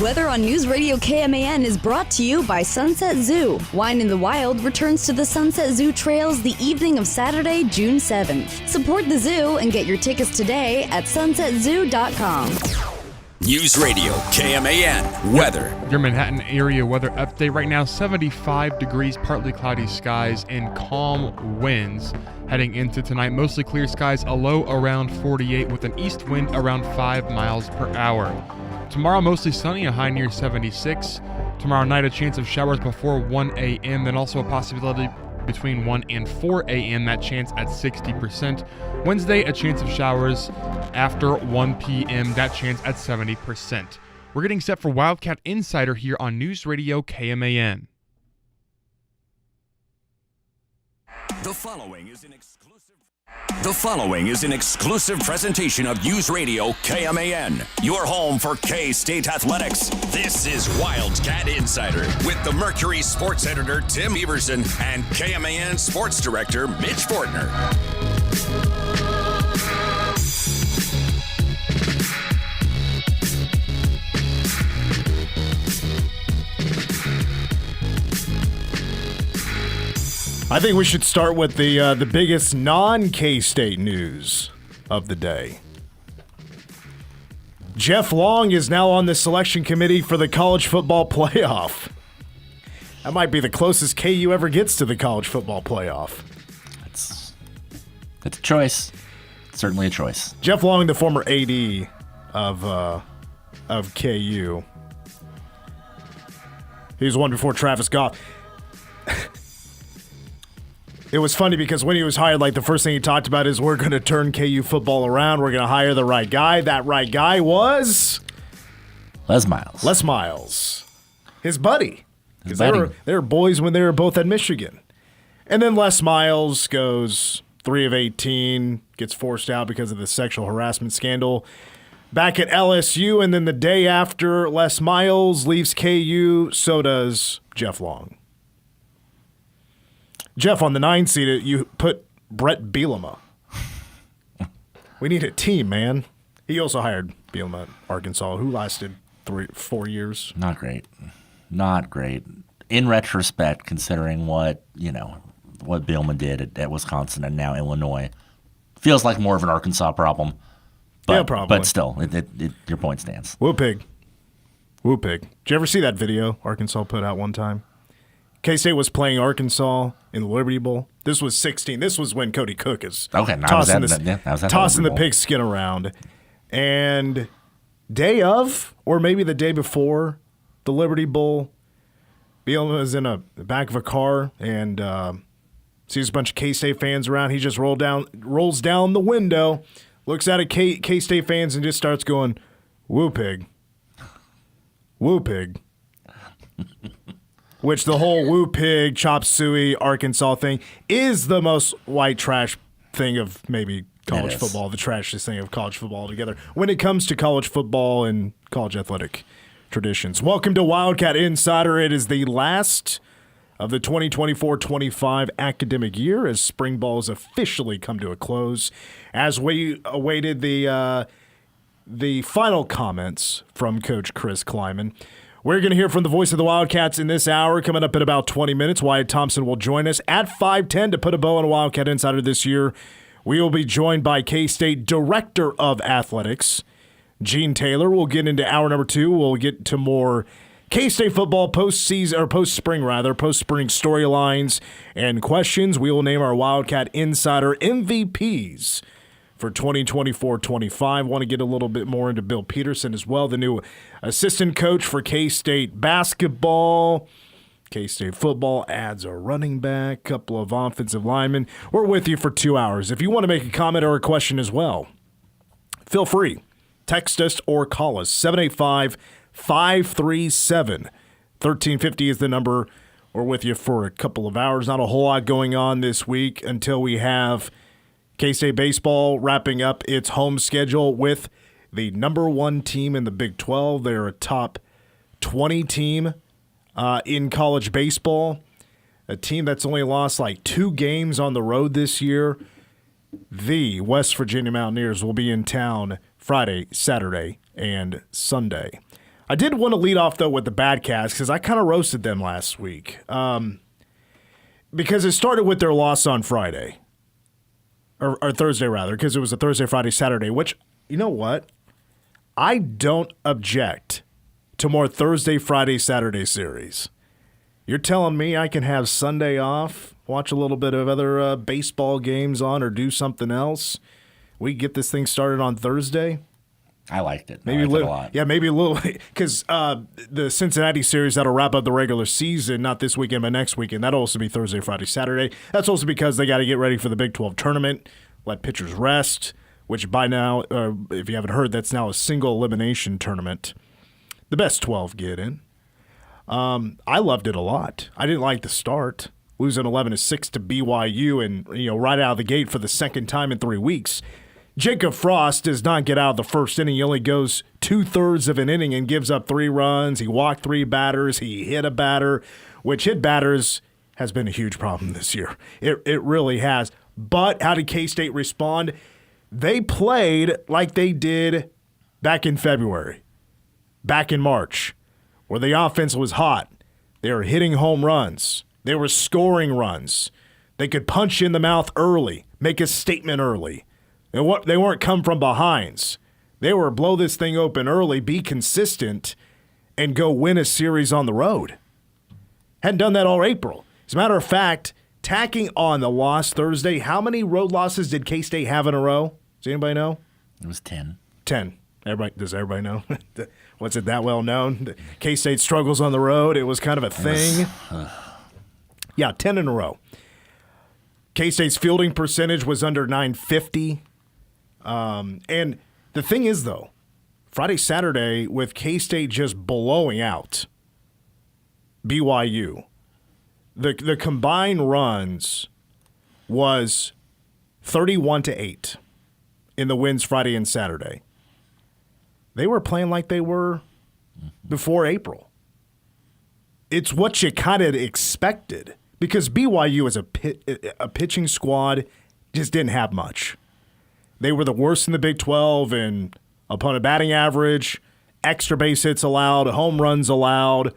Weather on News Radio KMAN is brought to you by Sunset Zoo. Wine in the Wild returns to the Sunset Zoo Trails the evening of Saturday, June 7th. Support the zoo and get your tickets today at sunsetzoo.com. News Radio KMAN weather. Your Manhattan area weather update right now: 75 degrees, partly cloudy skies, and calm winds. Heading into tonight, mostly clear skies, a low around 48 with an east wind around 5 miles per hour. Tomorrow, mostly sunny, a high near 76. Tomorrow night, a chance of showers before 1 a.m., then also a possibility between 1 and 4 a.m., that chance at 60%. Wednesday, a chance of showers after 1 p.m., that chance at 70%. We're getting set for Wildcat Insider here on News Radio KMAN. The following is an exclusive presentation of News Radio KMAN, your home for K-State athletics. This is Wildcat Insider with the Mercury sports editor Tim Everson and KMAN sports director Mitch Fortner. I think we should start with the biggest non-K-State news of the day. Jeff Long is now on the selection committee for the college football playoff. That might be the closest KU ever gets to the college football playoff. That's a choice. Certainly a choice. Jeff Long, the former AD of KU. He was one before Travis Goff. It was funny because when he was hired, like the first thing he talked about is we're going to turn KU football around. We're going to hire the right guy. That right guy was Les Miles. Les Miles, his buddy. Because they were boys when they were both at Michigan. And then Les Miles goes 3 of 18, gets forced out because of the sexual harassment scandal back at LSU. And then the day after Les Miles leaves KU, so does Jeff Long. Jeff, on the 9 seed, you put Brett Bielema. We need a team, man. He also hired Bielema at Arkansas, who lasted 4 years. Not great. Not great. In retrospect, considering what Bielema did at Wisconsin and now Illinois, feels like more of an Arkansas problem. But, yeah, probably. But still, your point stands. Woo pig. Woo pig. Did you ever see that video Arkansas put out one time? K-State was playing Arkansas in the Liberty Bowl. This was 16. This was when Cody Cook is tossing the pigskin around. And day of, or maybe the day before the Liberty Bowl, Bielema is in the back of a car and sees a bunch of K-State fans around. He just rolls down the window, looks at K-State fans and just starts going, "Woo pig. Woo pig." Which the whole woo pig, chop suey, Arkansas thing is the most white trash thing of maybe college football, the trashiest thing of college football altogether when it comes to college football and college athletic traditions. Welcome to Wildcat Insider. It is the last of the 2024-25 academic year as spring ball has officially come to a close. As we awaited the final comments from Coach Chris Kleiman, we're going to hear from the voice of the Wildcats in this hour. Coming up in about 20 minutes, Wyatt Thompson will join us at 5:10 to put a bow on a Wildcat Insider this year. We will be joined by K-State Director of Athletics, Gene Taylor. We'll get into hour number 2. We'll get to more K-State football post-spring storylines and questions. We will name our Wildcat Insider MVPs for 2024-25. Want to get a little bit more into Bill Peterson as well, the new assistant coach for K-State basketball. K-State football adds a running back, couple of offensive linemen. We're with you for 2 hours. If you want to make a comment or a question as well, feel free. Text us or call us. 785-537-1350 is the number. We're with you for a couple of hours. Not a whole lot going on this week until we have K-State baseball wrapping up its home schedule with the number 1 team in the Big 12. They're a top 20 team in college baseball, a team that's only lost like 2 games on the road this year. The West Virginia Mountaineers will be in town Friday, Saturday, and Sunday. I did want to lead off, though, with the BatCats because I kind of roasted them last week. Because it started with their loss on Friday. Or Thursday, rather, because it was a Thursday, Friday, Saturday, which, you know what? I don't object to more Thursday, Friday, Saturday series. You're telling me I can have Sunday off, watch a little bit of other baseball games on, or do something else? We get this thing started on Thursday? I liked it. Maybe I liked it a lot. Yeah, maybe a little, because the Cincinnati series that'll wrap up the regular season, not this weekend, but next weekend, that'll also be Thursday, Friday, Saturday. That's also because they got to get ready for the Big 12 tournament, let pitchers rest, which by now, if you haven't heard, that's now a single elimination tournament. The best 12 get in. I loved it a lot. I didn't like the start, losing 11-6 to BYU, and right out of the gate for the second time in 3 weeks. Jacob Frost does not get out of the first inning. He only goes 2/3 of an inning and gives up 3 runs. He walked 3 batters. He hit a batter, which hit batters has been a huge problem this year. It really has. But how did K-State respond? They played like they did back in February, back in March, where the offense was hot. They were hitting home runs. They were scoring runs. They could punch you in the mouth early, make a statement early. They weren't come from behinds. They were blow this thing open early, be consistent, and go win a series on the road. Hadn't done that all April. As a matter of fact, tacking on the loss Thursday, how many road losses did K-State have in a row? Does anybody know? It was 10. 10. Does everybody know? Was it that well known? K-State struggles on the road. It was kind of a thing. Yeah, 10 in a row. K-State's fielding percentage was under .950. And the thing is, though, Friday, Saturday, with K-State just blowing out BYU, the combined runs was 31-8 in the wins Friday and Saturday. They were playing like they were before April. It's what you kind of expected because BYU as a pitching squad just didn't have much. They were the worst in the Big 12 in opponent batting average, extra base hits allowed, home runs allowed,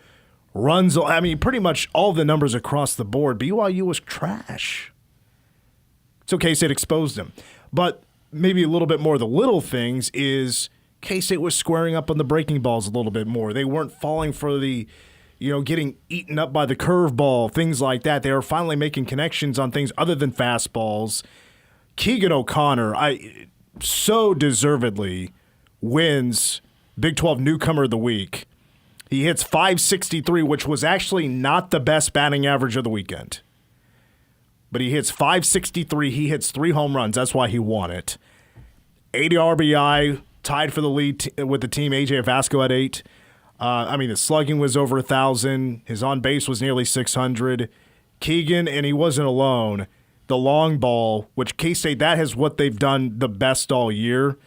runs. I mean, pretty much all the numbers across the board. BYU was trash. So K-State exposed them. But maybe a little bit more of the little things is K-State was squaring up on the breaking balls a little bit more. They weren't falling for the, getting eaten up by the curveball, things like that. They were finally making connections on things other than fastballs. Keegan O'Connor, so deservedly wins Big 12 Newcomer of the Week. He hits .563, which was actually not the best batting average of the weekend. But he hits .563. He hits 3 home runs. That's why he won it. 80 RBI, tied for the lead with the team. AJ Vasco had 8. The slugging was over 1,000. His on-base was nearly 600. Keegan, and he wasn't alone. The long ball, which K-State, that is what they've done the best all year.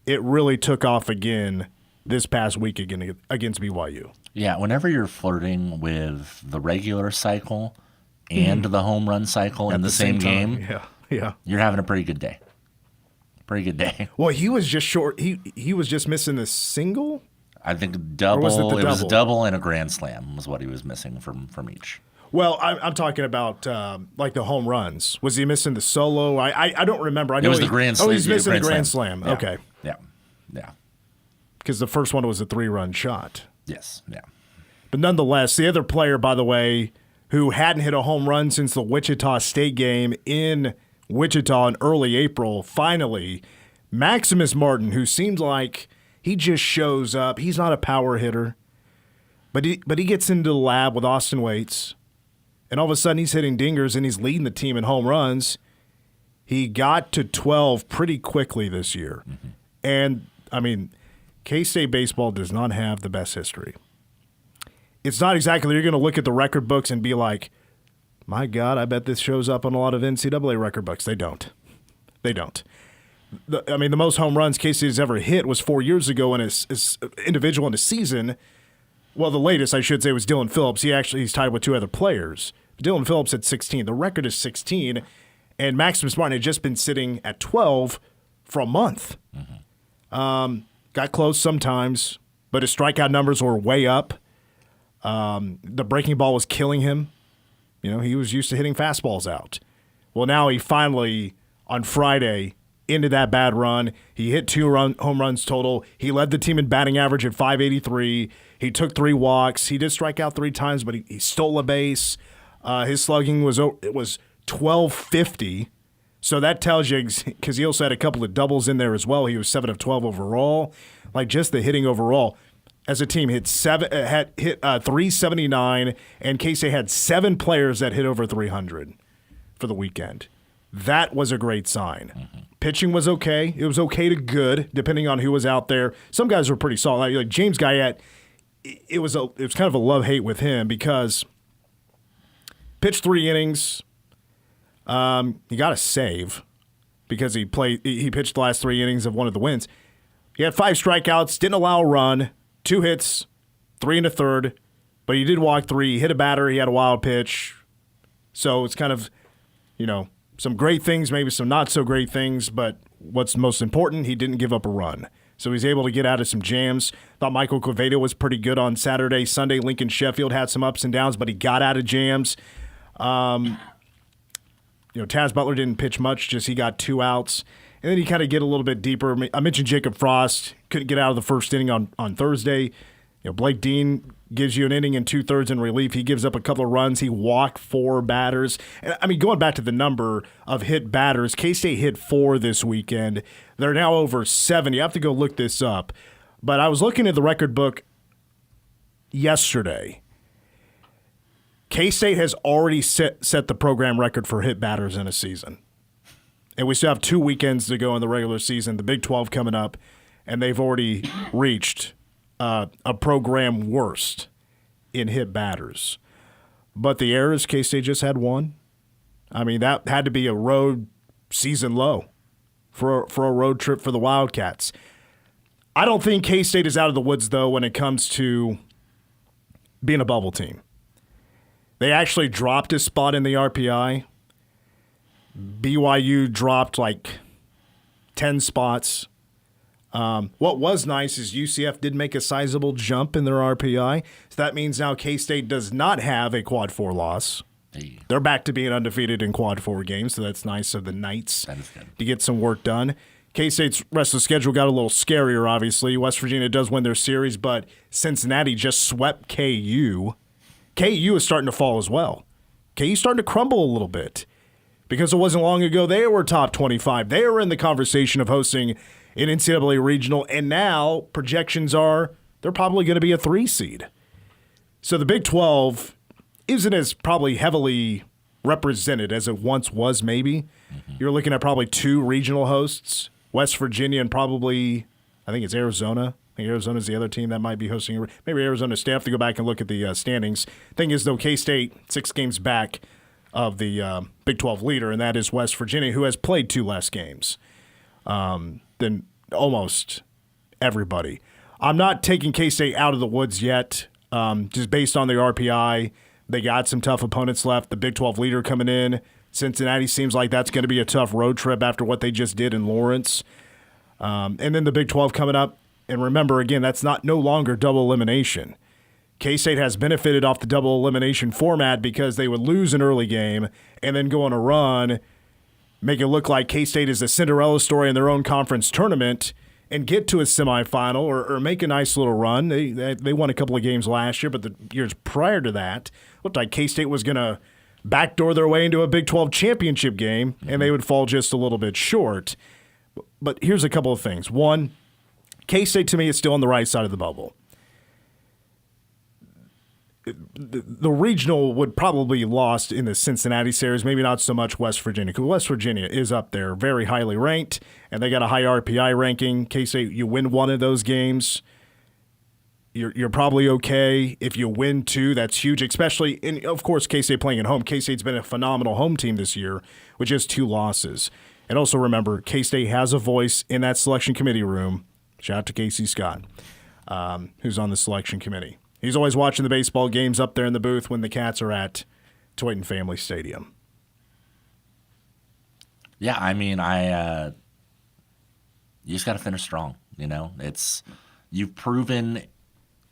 It really took off again this past week against BYU. Yeah, whenever you're flirting with the regular cycle and the home run cycle in the same game, yeah, you're having a pretty good day. Pretty good day. Well, he was just short. He was just missing the single? I think double. Was it was a double and a grand slam was what he was missing from each. Well, I'm talking about like the home runs. Was he missing the solo? I don't remember. I know it was the grand slam. Oh, he's missing the grand slam. Yeah. Okay. Yeah. Because the first one was a 3-run shot. Yes. Yeah. But nonetheless, the other player, by the way, who hadn't hit a home run since the Wichita State game in Wichita in early April, finally, Maximus Martin, who seems like he just shows up. He's not a power hitter, but he gets into the lab with Austin Waits. And all of a sudden, he's hitting dingers, and he's leading the team in home runs. He got to 12 pretty quickly this year. Mm-hmm. And, K-State baseball does not have the best history. It's not exactly you're going to look at the record books and be like, my God, I bet this shows up on a lot of NCAA record books. They don't. The most home runs K-State has ever hit was 4 years ago in his individual in a season. Well, the latest, I should say, was Dylan Phillips. He's tied with 2 other players. Dylan Phillips had 16. The record is 16, and Maximus Martin had just been sitting at 12 for a month. Mm-hmm. Got close sometimes, but his strikeout numbers were way up. The breaking ball was killing him. He was used to hitting fastballs out. Well, now he finally, on Friday, ended that bad run. He hit 2 home runs total. He led the team in batting average at .583. He took 3 walks. He did strike out 3 times, but he stole a base. His slugging was .1250. So that tells you, because he also had a couple of doubles in there as well. He was 7 of 12 overall. Like, just the hitting overall. As a team, hit 379, and K-State had 7 players that hit over 300 for the weekend. That was a great sign. Mm-hmm. Pitching was okay. It was okay to good, depending on who was out there. Some guys were pretty solid. Like James Guyette, it was kind of a love-hate with him because pitched 3 innings. He got a save because he pitched the last 3 innings of one of the wins. He had 5 strikeouts, didn't allow a run. 2 hits, 3 1/3, but he did walk 3. He hit a batter. He had a wild pitch. So it's kind of, some great things, maybe some not so great things, but what's most important, he didn't give up a run. So he's able to get out of some jams. Thought Michael Quevedo was pretty good on Saturday. Sunday, Lincoln Sheffield had some ups and downs, but he got out of jams. Taz Butler didn't pitch much, just he got 2 outs. And then you kind of get a little bit deeper. I mentioned Jacob Frost couldn't get out of the first inning on Thursday. Blake Dean gives you an inning and 2/3 in relief. He gives up a couple of runs. He walked 4 batters. And going back to the number of hit batters, K-State hit 4 this weekend. They're now over 7. You have to go look this up. But I was looking at the record book yesterday. K-State has already set the program record for hit batters in a season. And we still have 2 weekends to go in the regular season, the Big 12 coming up, and they've already reached a program worst in hit batters. But the errors, K-State just had 1. I mean, that had to be a road season low for a road trip for the Wildcats. I don't think K-State is out of the woods, though, when it comes to being a bubble team. They actually dropped a spot in the RPI. BYU dropped like 10 spots. What was nice is UCF did make a sizable jump in their RPI. So that means now K-State does not have a quad 4 loss. Hey. They're back to being undefeated in quad 4 games, so that's nice of the Knights to get some work done. K-State's rest of the schedule got a little scarier, obviously. West Virginia does win their series, but Cincinnati just swept KU. KU is starting to fall as well. KU's starting to crumble a little bit. Because it wasn't long ago they were top 25. They were in the conversation of hosting an NCAA regional, and now projections are they're probably going to be a 3 seed. So the Big 12 isn't as probably heavily represented as it once was, maybe. Mm-hmm. You're looking at probably 2 regional hosts, West Virginia and probably, I think it's Arizona. I think Arizona's the other team that might be hosting. Maybe Arizona State. I have to go back and look at the standings. Thing is, though, K-State, 6 games back of the Big 12 leader, and that is West Virginia, who has played 2 less games than almost everybody. I'm not taking K-State out of the woods yet, just based on their RPI. They got some tough opponents left. The Big 12 leader coming in. Cincinnati seems like that's going to be a tough road trip after what they just did in Lawrence. And then the Big 12 coming up. And remember, again, that's no longer double elimination. K-State has benefited off the double elimination format because they would lose an early game and then go on a run, make it look like K-State is a Cinderella story in their own conference tournament and get to a semifinal or make a nice little run. They won a couple of games last year, but the years prior to that, looked like K-State was going to backdoor their way into a Big 12 championship game, and they would fall just a little bit short. But here's a couple of things. One, K-State to me is still on the right side of the bubble. The regional would probably be lost in the Cincinnati series, maybe not so much West Virginia, because West Virginia is up there, very highly ranked, and they got a high RPI ranking. K-State, you win 1 of those games, you're probably okay. If you win 2, that's huge, especially, and of course, K-State playing at home. K-State's been a phenomenal home team this year with just 2 losses. And also remember, K-State has a voice in that selection committee room. Shout out to Casey Scott, who's on the selection committee. He's always watching the baseball games up there in the booth when the Cats are at Toyton Family Stadium. Yeah, I mean, you just got to finish strong. You've proven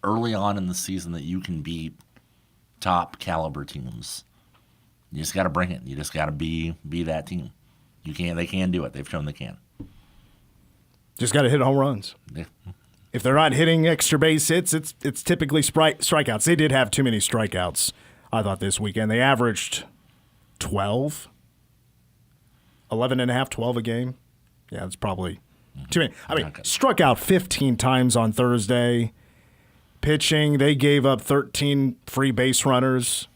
early on in the season that you can beat top caliber teams. You just got to bring it. You just got to be that team. They can do it. They've shown they can. Just got to hit home runs. Yeah. If they're not hitting extra base hits, it's typically strikeouts. They did have too many strikeouts, I thought, this weekend. They averaged 12, 11 and a half, 12 a game. Yeah, it's probably too many. I mean, struck out 15 times on Thursday. Pitching, they gave up 13 free base runners.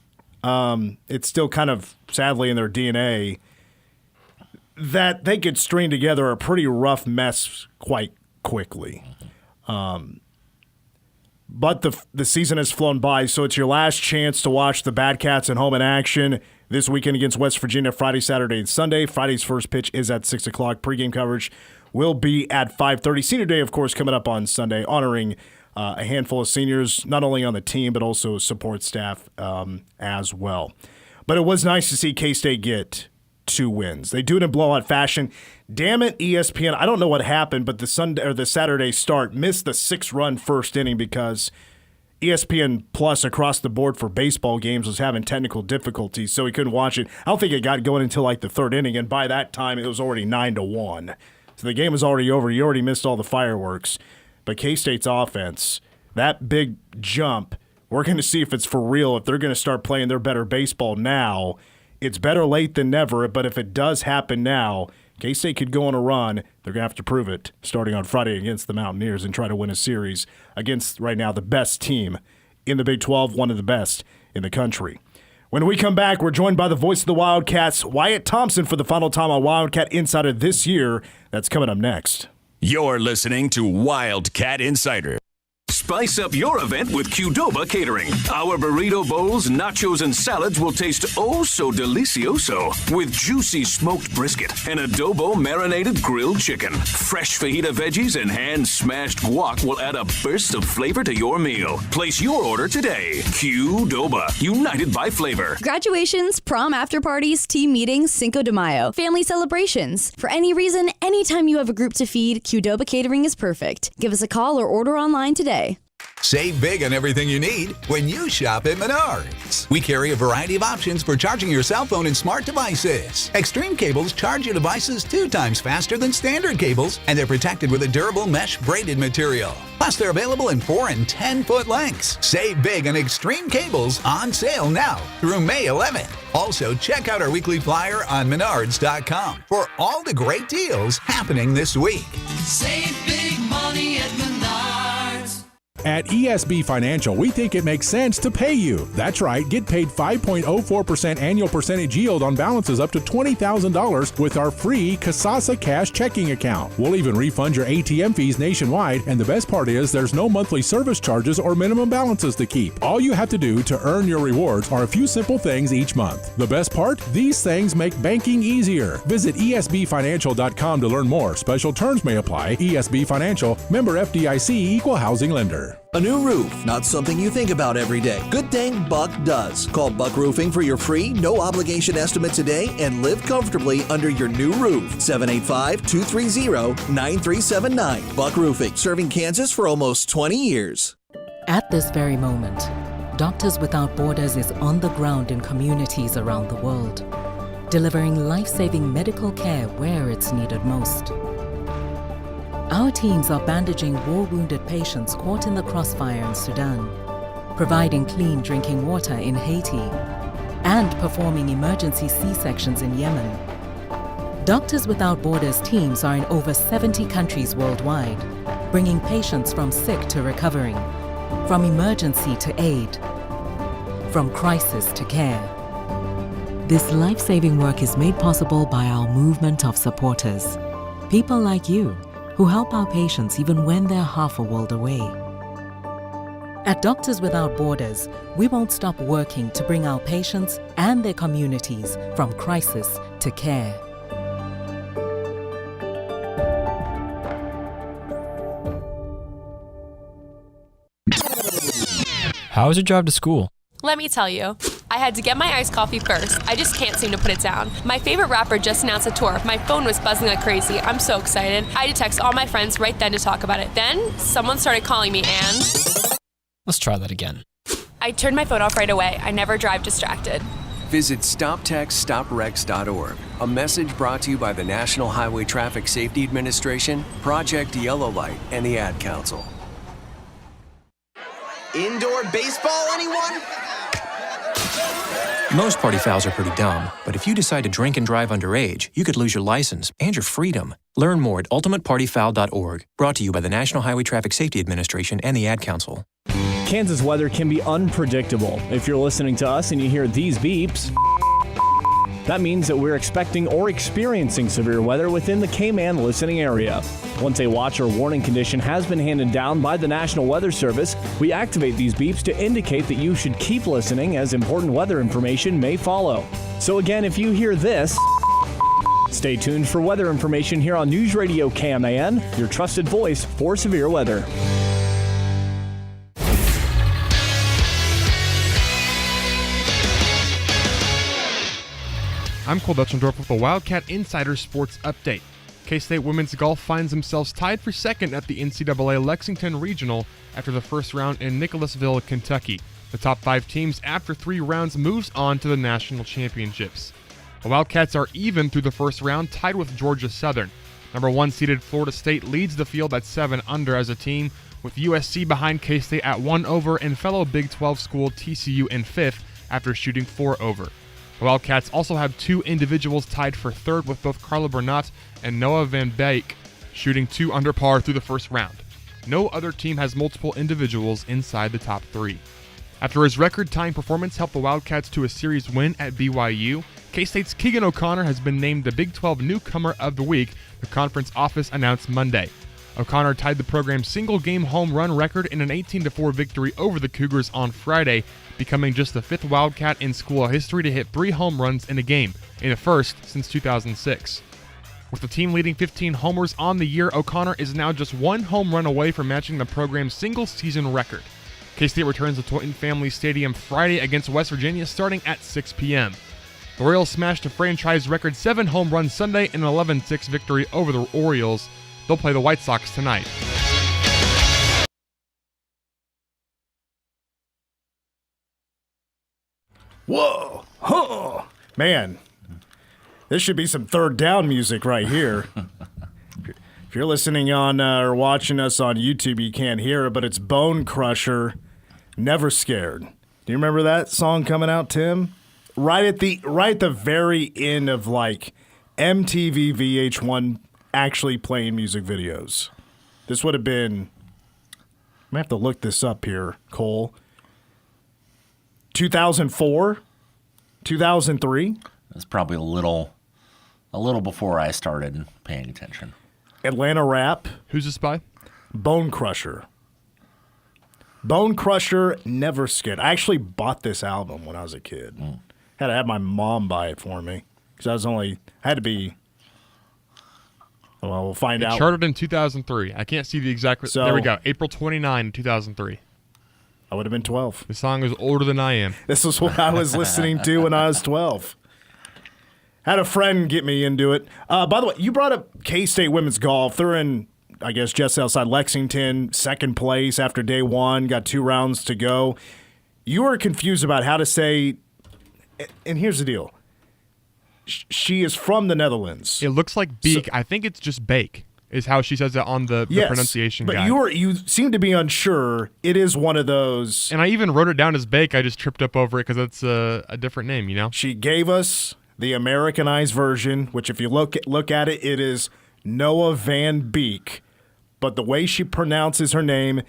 It's still kind of, sadly, in their DNA that they could string together a pretty rough mess quite quickly. But the season has flown by, so it's your last chance to watch the BatCats at home in action this weekend against West Virginia, Friday, Saturday, and Sunday. Friday's first pitch is at 6 o'clock. Pregame coverage will be at 5:30. Senior Day, of course, coming up on Sunday, honoring a handful of seniors, not only on the team, but also support staff as well. But it was nice to see K-State get 2 wins. They do it in blowout fashion. Damn it, ESPN. I don't know what happened, but the Saturday start missed the 6-run first inning because ESPN Plus across the board for baseball games was having technical difficulties, so he couldn't watch it. I don't think it got going until like the 3rd inning, and by that time it was already 9-1. So the game was already over. You already missed all the fireworks. But K-State's offense, that big jump, we're going to see if it's for real, if they're going to start playing their better baseball now. It's better late than never, but if it does happen now, K-State could go on a run. They're going to have to prove it starting on Friday against the Mountaineers and try to win a series against, right now, the best team in the Big 12, one of the best in the country. When we come back, we're joined by the voice of the Wildcats, Wyatt Thompson, for the final time on Wildcat Insider this year. That's coming up next. You're listening to Wildcat Insider. Spice up your event with Qdoba Catering. Our burrito bowls, nachos, and salads will taste oh so delicioso with juicy smoked brisket and adobo marinated grilled chicken. Fresh fajita veggies and hand-smashed guac will add a burst of flavor to your meal. Place your order today. Qdoba, united by flavor. Graduations, prom after parties, team meetings, Cinco de Mayo, family celebrations. For any reason, anytime you have a group to feed, Qdoba Catering is perfect. Give us a call or order online today. Save big on everything you need when you shop at Menards. We carry a variety of options for charging your cell phone and smart devices. Extreme cables charge your devices 2 times faster than standard cables, and they're protected with a durable mesh braided material. Plus, they're available in 4 and 10-foot lengths. Save big on Extreme cables, on sale now through May 11th. Also, check out our weekly flyer on Menards.com for all the great deals happening this week. Save big money at Menards. At ESB Financial, we think it makes sense to pay you. That's right, get paid 5.04% annual percentage yield on balances up to $20,000 with our free Kasasa Cash checking account. We'll even refund your ATM fees nationwide, and the best part is there's no monthly service charges or minimum balances to keep. All you have to do to earn your rewards are a few simple things each month. The best part? These things make banking easier. Visit ESBFinancial.com to learn more. Special terms may apply. ESB Financial, member FDIC, equal housing lender. A new roof, not something you think about every day. Good thing Buck does. Call Buck Roofing for your free, no-obligation estimate today and live comfortably under your new roof. 785-230-9379. Buck Roofing, serving Kansas for almost 20 years. At this very moment, Doctors Without Borders is on the ground in communities around the world, delivering life-saving medical care where it's needed most. Our teams are bandaging war-wounded patients caught in the crossfire in Sudan, providing clean drinking water in Haiti, and performing emergency C-sections in Yemen. Doctors Without Borders teams are in over 70 countries worldwide, bringing patients from sick to recovering, from emergency to aid, from crisis to care. This life-saving work is made possible by our movement of supporters, people like you, who help our patients even when they're half a world away. At Doctors Without Borders, we won't stop working to bring our patients and their communities from crisis to care. How was your drive to school? Let me tell you, I had to get my iced coffee first. I just can't seem to put it down. My favorite rapper just announced a tour. My phone was buzzing like crazy. I'm so excited. I had to text all my friends right then to talk about it. Then, someone started calling me and... Let's try that again. I turned my phone off right away. I never drive distracted. Visit StopTextStopWrecks.org. A message brought to you by the National Highway Traffic Safety Administration, Project Yellow Light, and the Ad Council. Indoor baseball, anyone? Most party fouls are pretty dumb, but if you decide to drink and drive underage, you could lose your license and your freedom. Learn more at ultimatepartyfoul.org. Brought to you by the National Highway Traffic Safety Administration and the Ad Council. Kansas weather can be unpredictable. If you're listening to us and you hear these beeps, that means that we're expecting or experiencing severe weather within the Cayman listening area. Once a watch or warning condition has been handed down by the National Weather Service, we activate these beeps to indicate that you should keep listening as important weather information may follow. So again, if you hear this, stay tuned for weather information here on News Radio KMAN, your trusted voice for severe weather. I'm Cole Dutchendorf with the Wildcat Insider Sports Update. K-State women's golf finds themselves tied for second at the NCAA Lexington Regional after the first round in Nicholasville, Kentucky. The top 5 teams after 3 rounds moves on to the national championships. The Wildcats are even through the first round, tied with Georgia Southern. Number 1 seeded Florida State leads the field at 7 under as a team, with USC behind K-State at 1 over and fellow Big 12 school TCU in 5th after shooting 4 over. The Wildcats also have 2 individuals tied for 3rd with both Carla Bernat and Noah Van Beek shooting 2 under par through the first round. No other team has multiple individuals inside the top 3. After his record-tying performance helped the Wildcats to a series win at BYU, K-State's Keegan O'Connor has been named the Big 12 Newcomer of the Week, the conference office announced Monday. O'Connor tied the program's single-game home run record in an 18-4 victory over the Cougars on Friday, becoming just the 5th Wildcat in school history to hit 3 home runs in a game, in the first since 2006. With the team leading 15 homers on the year, O'Connor is now just 1 home run away from matching the program's single-season record. K-State returns to Tointon Family Stadium Friday against West Virginia starting at 6 p.m. The Royals smashed a franchise record 7 home runs Sunday in an 11-6 victory over the Orioles. They'll play the White Sox tonight. Whoa! Huh! Man, this should be some third down music right here. If you're listening on or watching us on YouTube, you can't hear it, but it's Bone Crusher, Never Scared. Do you remember that song coming out, Tim? Right at the very end of like MTV VH1 actually playing music videos. This would have been, I'm gonna have to look this up here, Cole. 2004, 2003. It's probably a little before I started paying attention. Atlanta Rap. Who's this by? Bone Crusher. Bone Crusher, Never Scared. I actually bought this album when I was a kid. Had to have my mom buy it for me because I had to be. Well, we'll find out. It charted in 2003. I can't see the exact. So, there we go. April 29, 2003. I would have been 12. The song is older than I am. This is what I was listening to when I was 12. Had a friend get me into it. By the way, you brought up K-State women's golf. They're in, I guess, just outside Lexington, second place after day 1. Got 2 rounds to go. You were confused about how to say, and here's the deal. She is from the Netherlands. It looks like Beek. I think it's just Bake is how she says it on the pronunciation guide. But you seem to be unsure. It is one of those. And I even wrote it down as Bake. I just tripped up over it because it's a different name, you know? She gave us the Americanized version, which if you look at it, it is Noah Van Beek. But the way she pronounces her name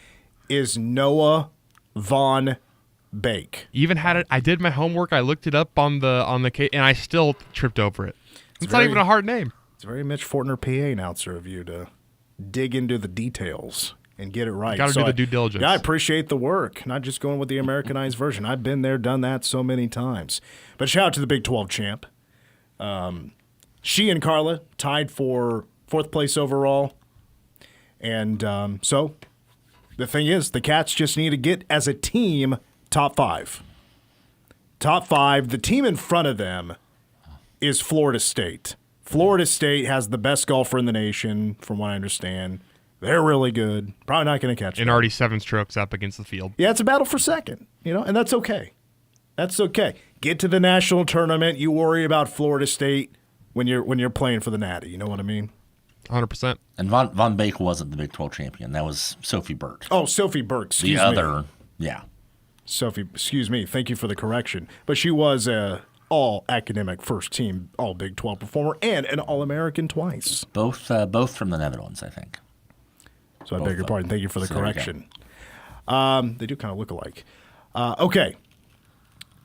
is Noah Von Bake. Even had it. I did my homework. I looked it up on the case, and I still tripped over it. It's not even a hard name. It's very Mitch Fortner, PA announcer of you to dig into the details and get it right. Got to do the due diligence. Yeah, I appreciate the work. Not just going with the Americanized version. I've been there, done that so many times. But shout out to the Big 12 champ. She and Carla tied for 4th place overall. And so the thing is, the Cats just need to get, as a team, top 5. Top 5. The team in front of them is Florida State. Florida State has the best golfer in the nation, from what I understand. They're really good. Probably not going to catch And them. already 7 strokes up against the field. Yeah, it's a battle for second, and that's okay. That's okay. Get to the national tournament. You worry about Florida State when you're playing for the Natty. You know what I mean? 100%. And Von Beek wasn't the Big 12 champion. That was Sophie Burt. Oh, Sophie Burt. Excuse me. The other, yeah. Sophie, excuse me. Thank you for the correction. But she was a all-academic first-team, all-Big 12 performer and an All-American twice. Both from the Netherlands, I think. So I beg your pardon. Thank you for the correction. They do kind of look alike. Okay.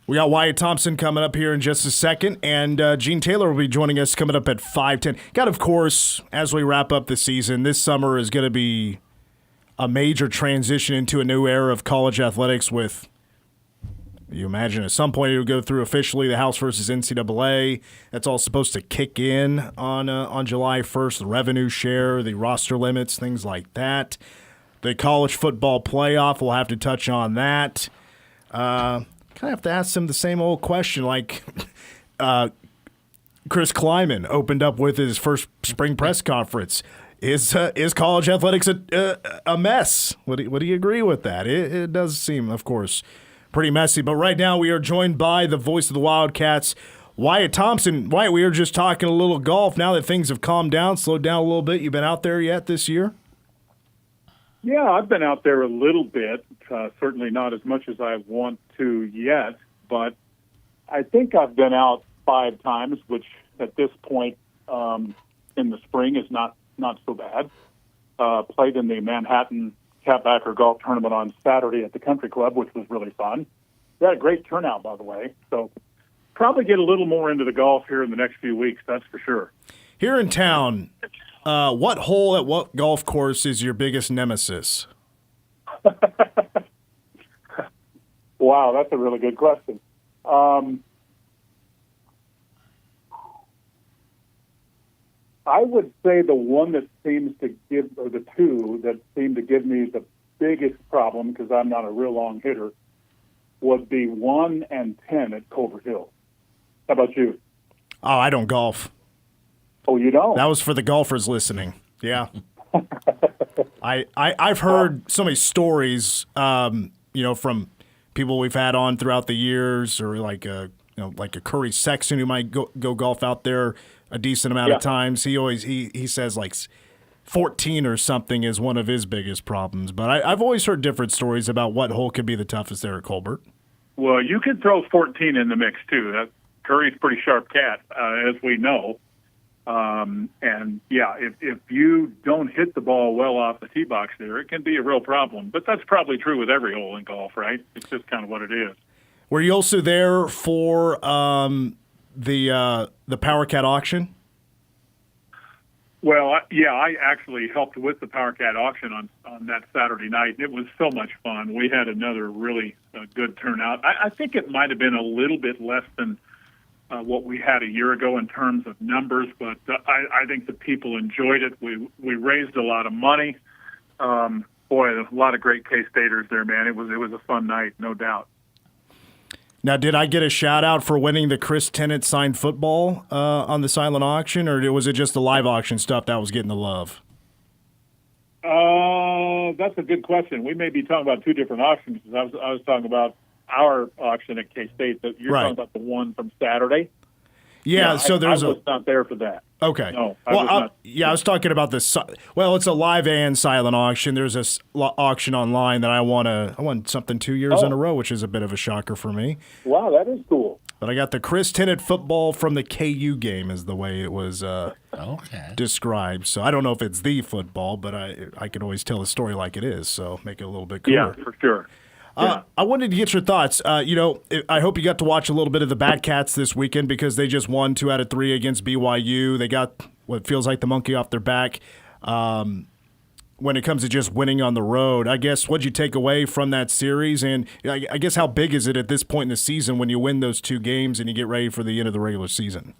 We got Wyatt Thompson coming up here in just a second, and Gene Taylor will be joining us coming up at 5:10. God, of course, as we wrap up the season, this summer is going to be a major transition into a new era of college athletics with, you imagine at some point it will go through officially the House versus NCAA. That's all supposed to kick in on July 1st, the revenue share, the roster limits, things like that. The college football playoff, we'll have to touch on that. Kind of have to ask him the same old question like Chris Kleiman opened up with his first spring press conference. Is college athletics a mess? Would you agree with that? It does seem, of course, pretty messy. But right now we are joined by the voice of the Wildcats, Wyatt Thompson. Wyatt, we were just talking a little golf. Now that things have calmed down, slowed down a little bit, you been out there yet this year? Yeah, I've been out there a little bit, certainly not as much as I want to yet, but I think I've been out 5 times, which at this point in the spring is not so bad. Played in the Manhattan Catbacker Golf Tournament on Saturday at the Country Club, which was really fun. We had a great turnout, by the way, so probably get a little more into the golf here in the next few weeks, that's for sure. Here in town, what hole at what golf course is your biggest nemesis? Wow, that's a really good question. I would say the one that seems to give, or the two that seem to give me the biggest problem, because I'm not a real long hitter, would be 1 and 10 at Culver Hill. How about you? Oh, I don't golf. Oh, you don't? That was for the golfers listening. Yeah. I've heard so many stories, from people we've had on throughout the years, or like a Curry Sexton who might go golf out there a decent amount of times. He says like 14 or something is one of his biggest problems. But I've always heard different stories about what hole could be the toughest there at Colbert. Well, you could throw 14 in the mix too. Curry's a pretty sharp cat, as we know. If you don't hit the ball well off the tee box there, it can be a real problem. But that's probably true with every hole in golf, right? It's just kind of what it is. Were you also there for the Power Cat auction? Well, I actually helped with the Power Cat auction on that Saturday night. It was so much fun. We had another really good turnout. I think it might have been a little bit less than what we had a year ago in terms of numbers, but I think the people enjoyed it. We raised a lot of money. A lot of great K-Staters there, man. It was a fun night, no doubt. Now, did I get a shout-out for winning the Chris Tennant signed football on the silent auction, or was it just the live auction stuff that was getting the love? That's a good question. We may be talking about 2 different auctions. I was talking about our auction at K-State. You're talking about the one from Saturday? Yeah, so there's I was not there for that. Okay. No, I was talking about this. Well, it's a live and silent auction. There's this auction online that I won something 2 years in a row, which is a bit of a shocker for me. Wow, that is cool. But I got the Chris Tennant football from the KU game, is the way it was described. So I don't know if it's the football, but I could always tell a story like it is. So make it a little bit cooler. Yeah, for sure. I wanted to get your thoughts. I hope you got to watch a little bit of the BatCats this weekend because they just won 2 out of 3 against BYU. They got what feels like the monkey off their back when it comes to just winning on the road. I guess what'd you take away from that series? And I guess how big is it at this point in the season when you win those 2 games and you get ready for the end of the regular season?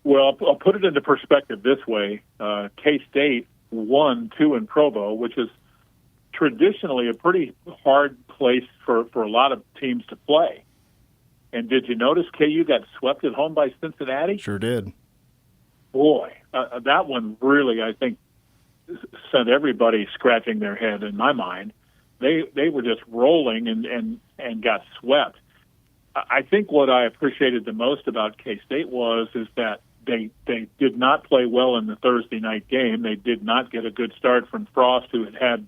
Well, I'll put it into perspective this way. K-State won 2 in Provo, which is traditionally a pretty hard place for a lot of teams to play. And did you notice KU got swept at home by Cincinnati? Sure did. Boy, that one really, I think, sent everybody scratching their head in my mind. They were just rolling and got swept. I think what I appreciated the most about K-State is that they did not play well in the Thursday night game. They did not get a good start from Frost, who had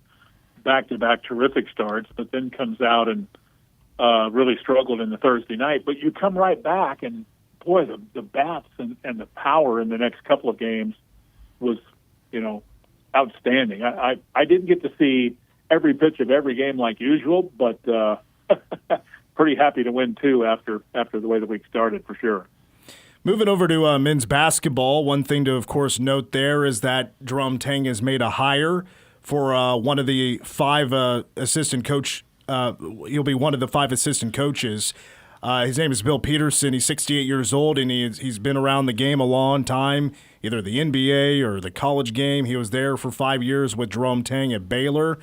back-to-back terrific starts, but then comes out and really struggled in the Thursday night. But you come right back, and boy, the bats and the power in the next couple of games was, outstanding. I didn't get to see every pitch of every game like usual, but pretty happy to win two after the way the week started, for sure. Moving over to men's basketball, one thing to, of course, note there is that Jerome Tang has made a hire for one of the five assistant coach. He'll be one of the five assistant coaches. His name is Bill Peterson. He's 68 years old, and he's been around the game a long time, either the NBA or the college game. He was there for 5 years with Jerome Tang at Baylor,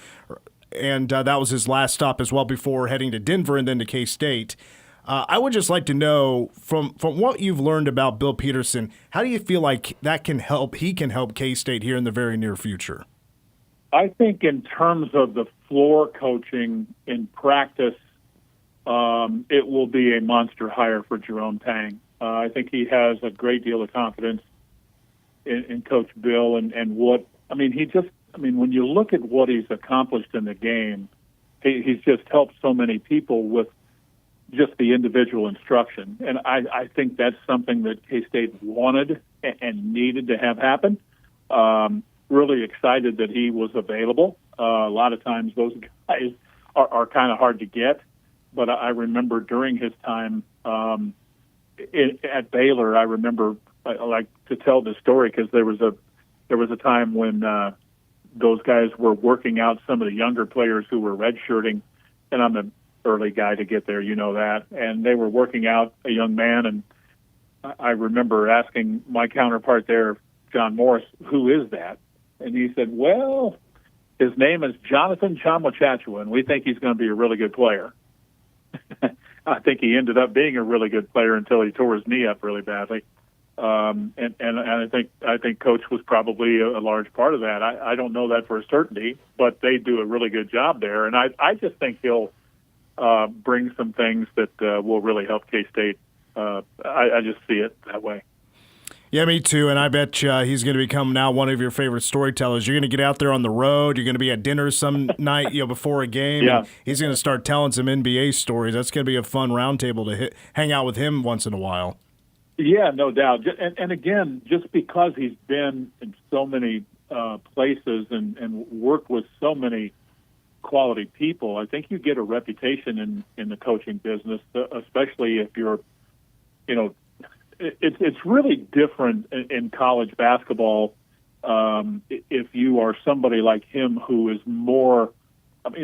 and that was his last stop as well before heading to Denver and then to K-State. I would just like to know, from what you've learned about Bill Peterson, how do you feel like he can help K-State here in the very near future? I think in terms of the floor coaching in practice, it will be a monster hire for Jerome Tang. I think he has a great deal of confidence in Coach Bill and what – when you look at what he's accomplished in the game, he's just helped so many people with just the individual instruction. And I think that's something that K-State wanted and needed to have happen. Really excited that he was available. A lot of times those guys are kind of hard to get. But I remember during his time at Baylor, I remember I like to tell this story because there was a time when those guys were working out some of the younger players who were redshirting, and I'm the early guy to get there, that. And they were working out a young man, and I remember asking my counterpart there, John Morris, who is that? And he said, well, his name is Jonathan Chamwachachua, and we think he's going to be a really good player. I think he ended up being a really good player until he tore his knee up really badly. And I think Coach was probably a large part of that. I don't know that for a certainty, but they do a really good job there. And I just think he'll bring some things that will really help K-State. I just see it that way. Yeah, me too, and I bet he's going to become now one of your favorite storytellers. You're going to get out there on the road. You're going to be at dinner some night, before a game. Yeah. And he's going to start telling some NBA stories. That's going to be a fun roundtable to hang out with him once in a while. Yeah, no doubt. And again, just because he's been in so many places and worked with so many quality people, I think you get a reputation in the coaching business, especially if you're, It's really different in college basketball if you are somebody like him who is more –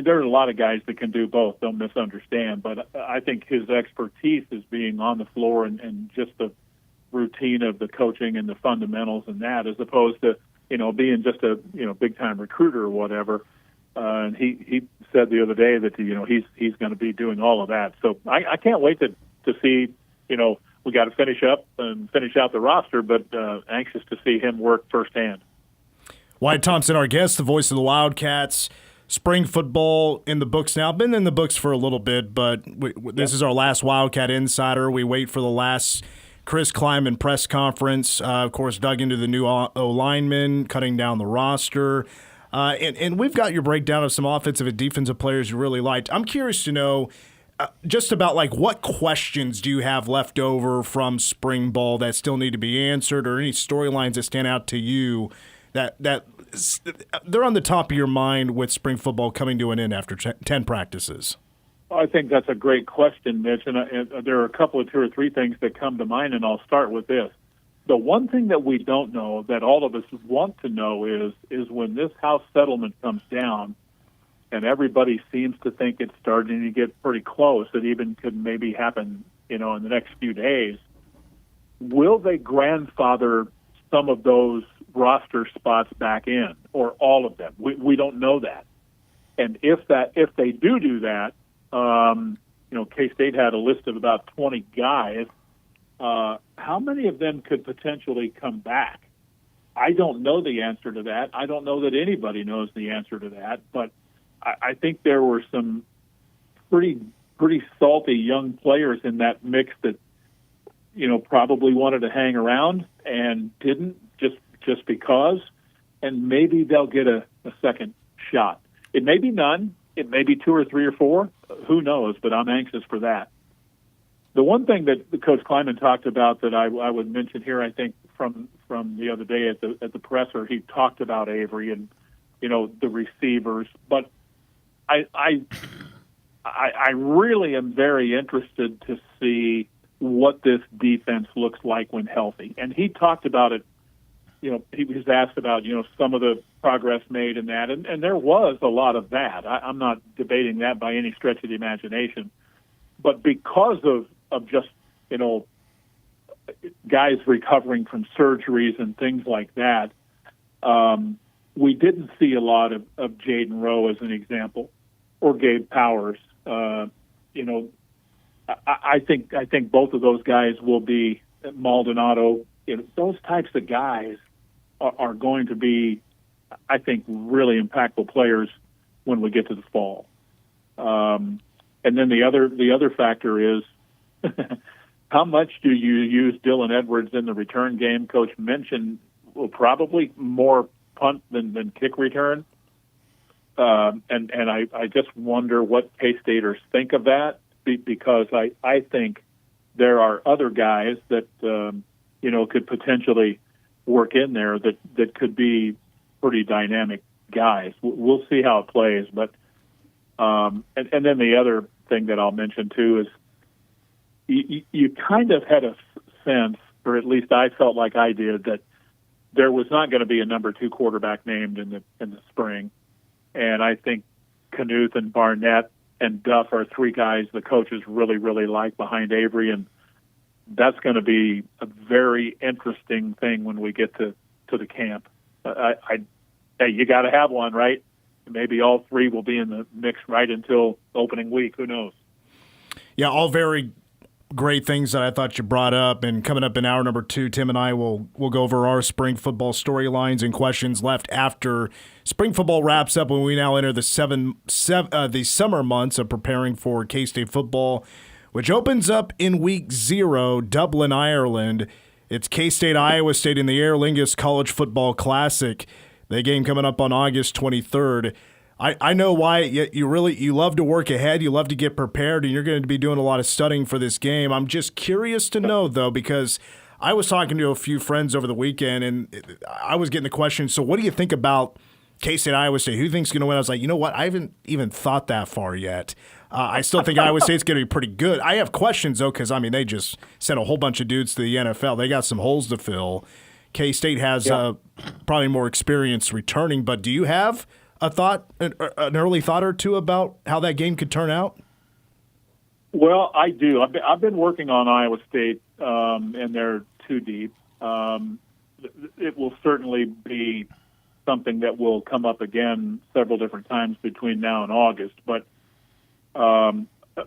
there are a lot of guys that can do both, don't misunderstand, but I think his expertise is being on the floor and just the routine of the coaching and the fundamentals and that, as opposed to, being just a, big-time recruiter or whatever. And he said the other day that, he's going to be doing all of that. So I can't wait to see, we got to finish out the roster, but anxious to see him work firsthand. Wyatt Thompson, our guest, the voice of the Wildcats. Spring football in the books now. Been in the books for a little bit, but this is our last Wildcat Insider. We wait for the last Chris Kleiman press conference. Of course, dug into the new O-lineman, cutting down the roster. And we've got your breakdown of some offensive and defensive players you really liked. I'm curious to know just about what questions do you have left over from spring ball that still need to be answered, or any storylines that stand out to you that they're on the top of your mind with spring football coming to an end after 10 practices? I think that's a great question, Mitch, and there are a couple of 2 or 3 things that come to mind, and I'll start with this. The one thing that we don't know that all of us want to know is when this House settlement comes down, and everybody seems to think it's starting to get pretty close. It even could maybe happen, in the next few days. Will they grandfather some of those roster spots back in, or all of them? We don't know that. And if they do that, K-State had a list of about 20 guys. How many of them could potentially come back? I don't know the answer to that. I don't know that anybody knows the answer to that, but I think there were some pretty salty young players in that mix that, probably wanted to hang around and didn't just because, and maybe they'll get a second shot. It may be none. It may be 2 or 3 or 4. Who knows? But I'm anxious for that. The one thing that Coach Kleiman talked about that I would mention here, I think from the other day at the presser, he talked about Avery and the receivers. But I really am very interested to see what this defense looks like when healthy. And he talked about it. He was asked about some of the progress made in that, and there was a lot of that. I'm not debating that by any stretch of the imagination. But because of just, guys recovering from surgeries and things like that, we didn't see a lot of Jaden Rowe as an example, or Gabe Powers. I think both of those guys will be Maldonado. Those types of guys are going to be, I think, really impactful players when we get to the fall. And then the other factor is how much do you use Dylan Edwards in the return game? Coach mentioned probably more punt than kick return. And I just wonder what K-Staters think of that, because I think there are other guys that could potentially work in there that could be pretty dynamic guys. We'll see how it plays, but and then the other thing that I'll mention too is you kind of had a sense, or at least I felt like I did, that there was not going to be a number 2 quarterback named in the spring, and I think Knuth and Barnett and Duff are 3 guys the coaches really, really like behind Avery, and that's going to be a very interesting thing when we get to the camp. Hey, you got to have one, right? Maybe all 3 will be in the mix right until opening week. Who knows? Yeah, all very great things that I thought you brought up. And coming up in hour number 2, Tim and I will go over our spring football storylines and questions left after spring football wraps up, when we now enter the summer months of preparing for K-State football, which opens up in week 0, Dublin, Ireland. It's K-State, Iowa State in the Aer Lingus College Football Classic. The game coming up on August 23rd. I know why you love to work ahead, you love to get prepared, and you're going to be doing a lot of studying for this game. I'm just curious to know, though, because I was talking to a few friends over the weekend, and I was getting the question, so what do you think about K-State, Iowa State? Who thinks going to win? I was like, you know what? I haven't even thought that far yet. I still think Iowa State's going to be pretty good. I have questions, though, because, they just sent a whole bunch of dudes to the NFL. They got some holes to fill. K-State has probably more experience returning, but do you have a thought, an early thought or two about how that game could turn out? Well, I do. I've been working on Iowa State, and they're too deep. It will certainly be something that will come up again several different times between now and August. But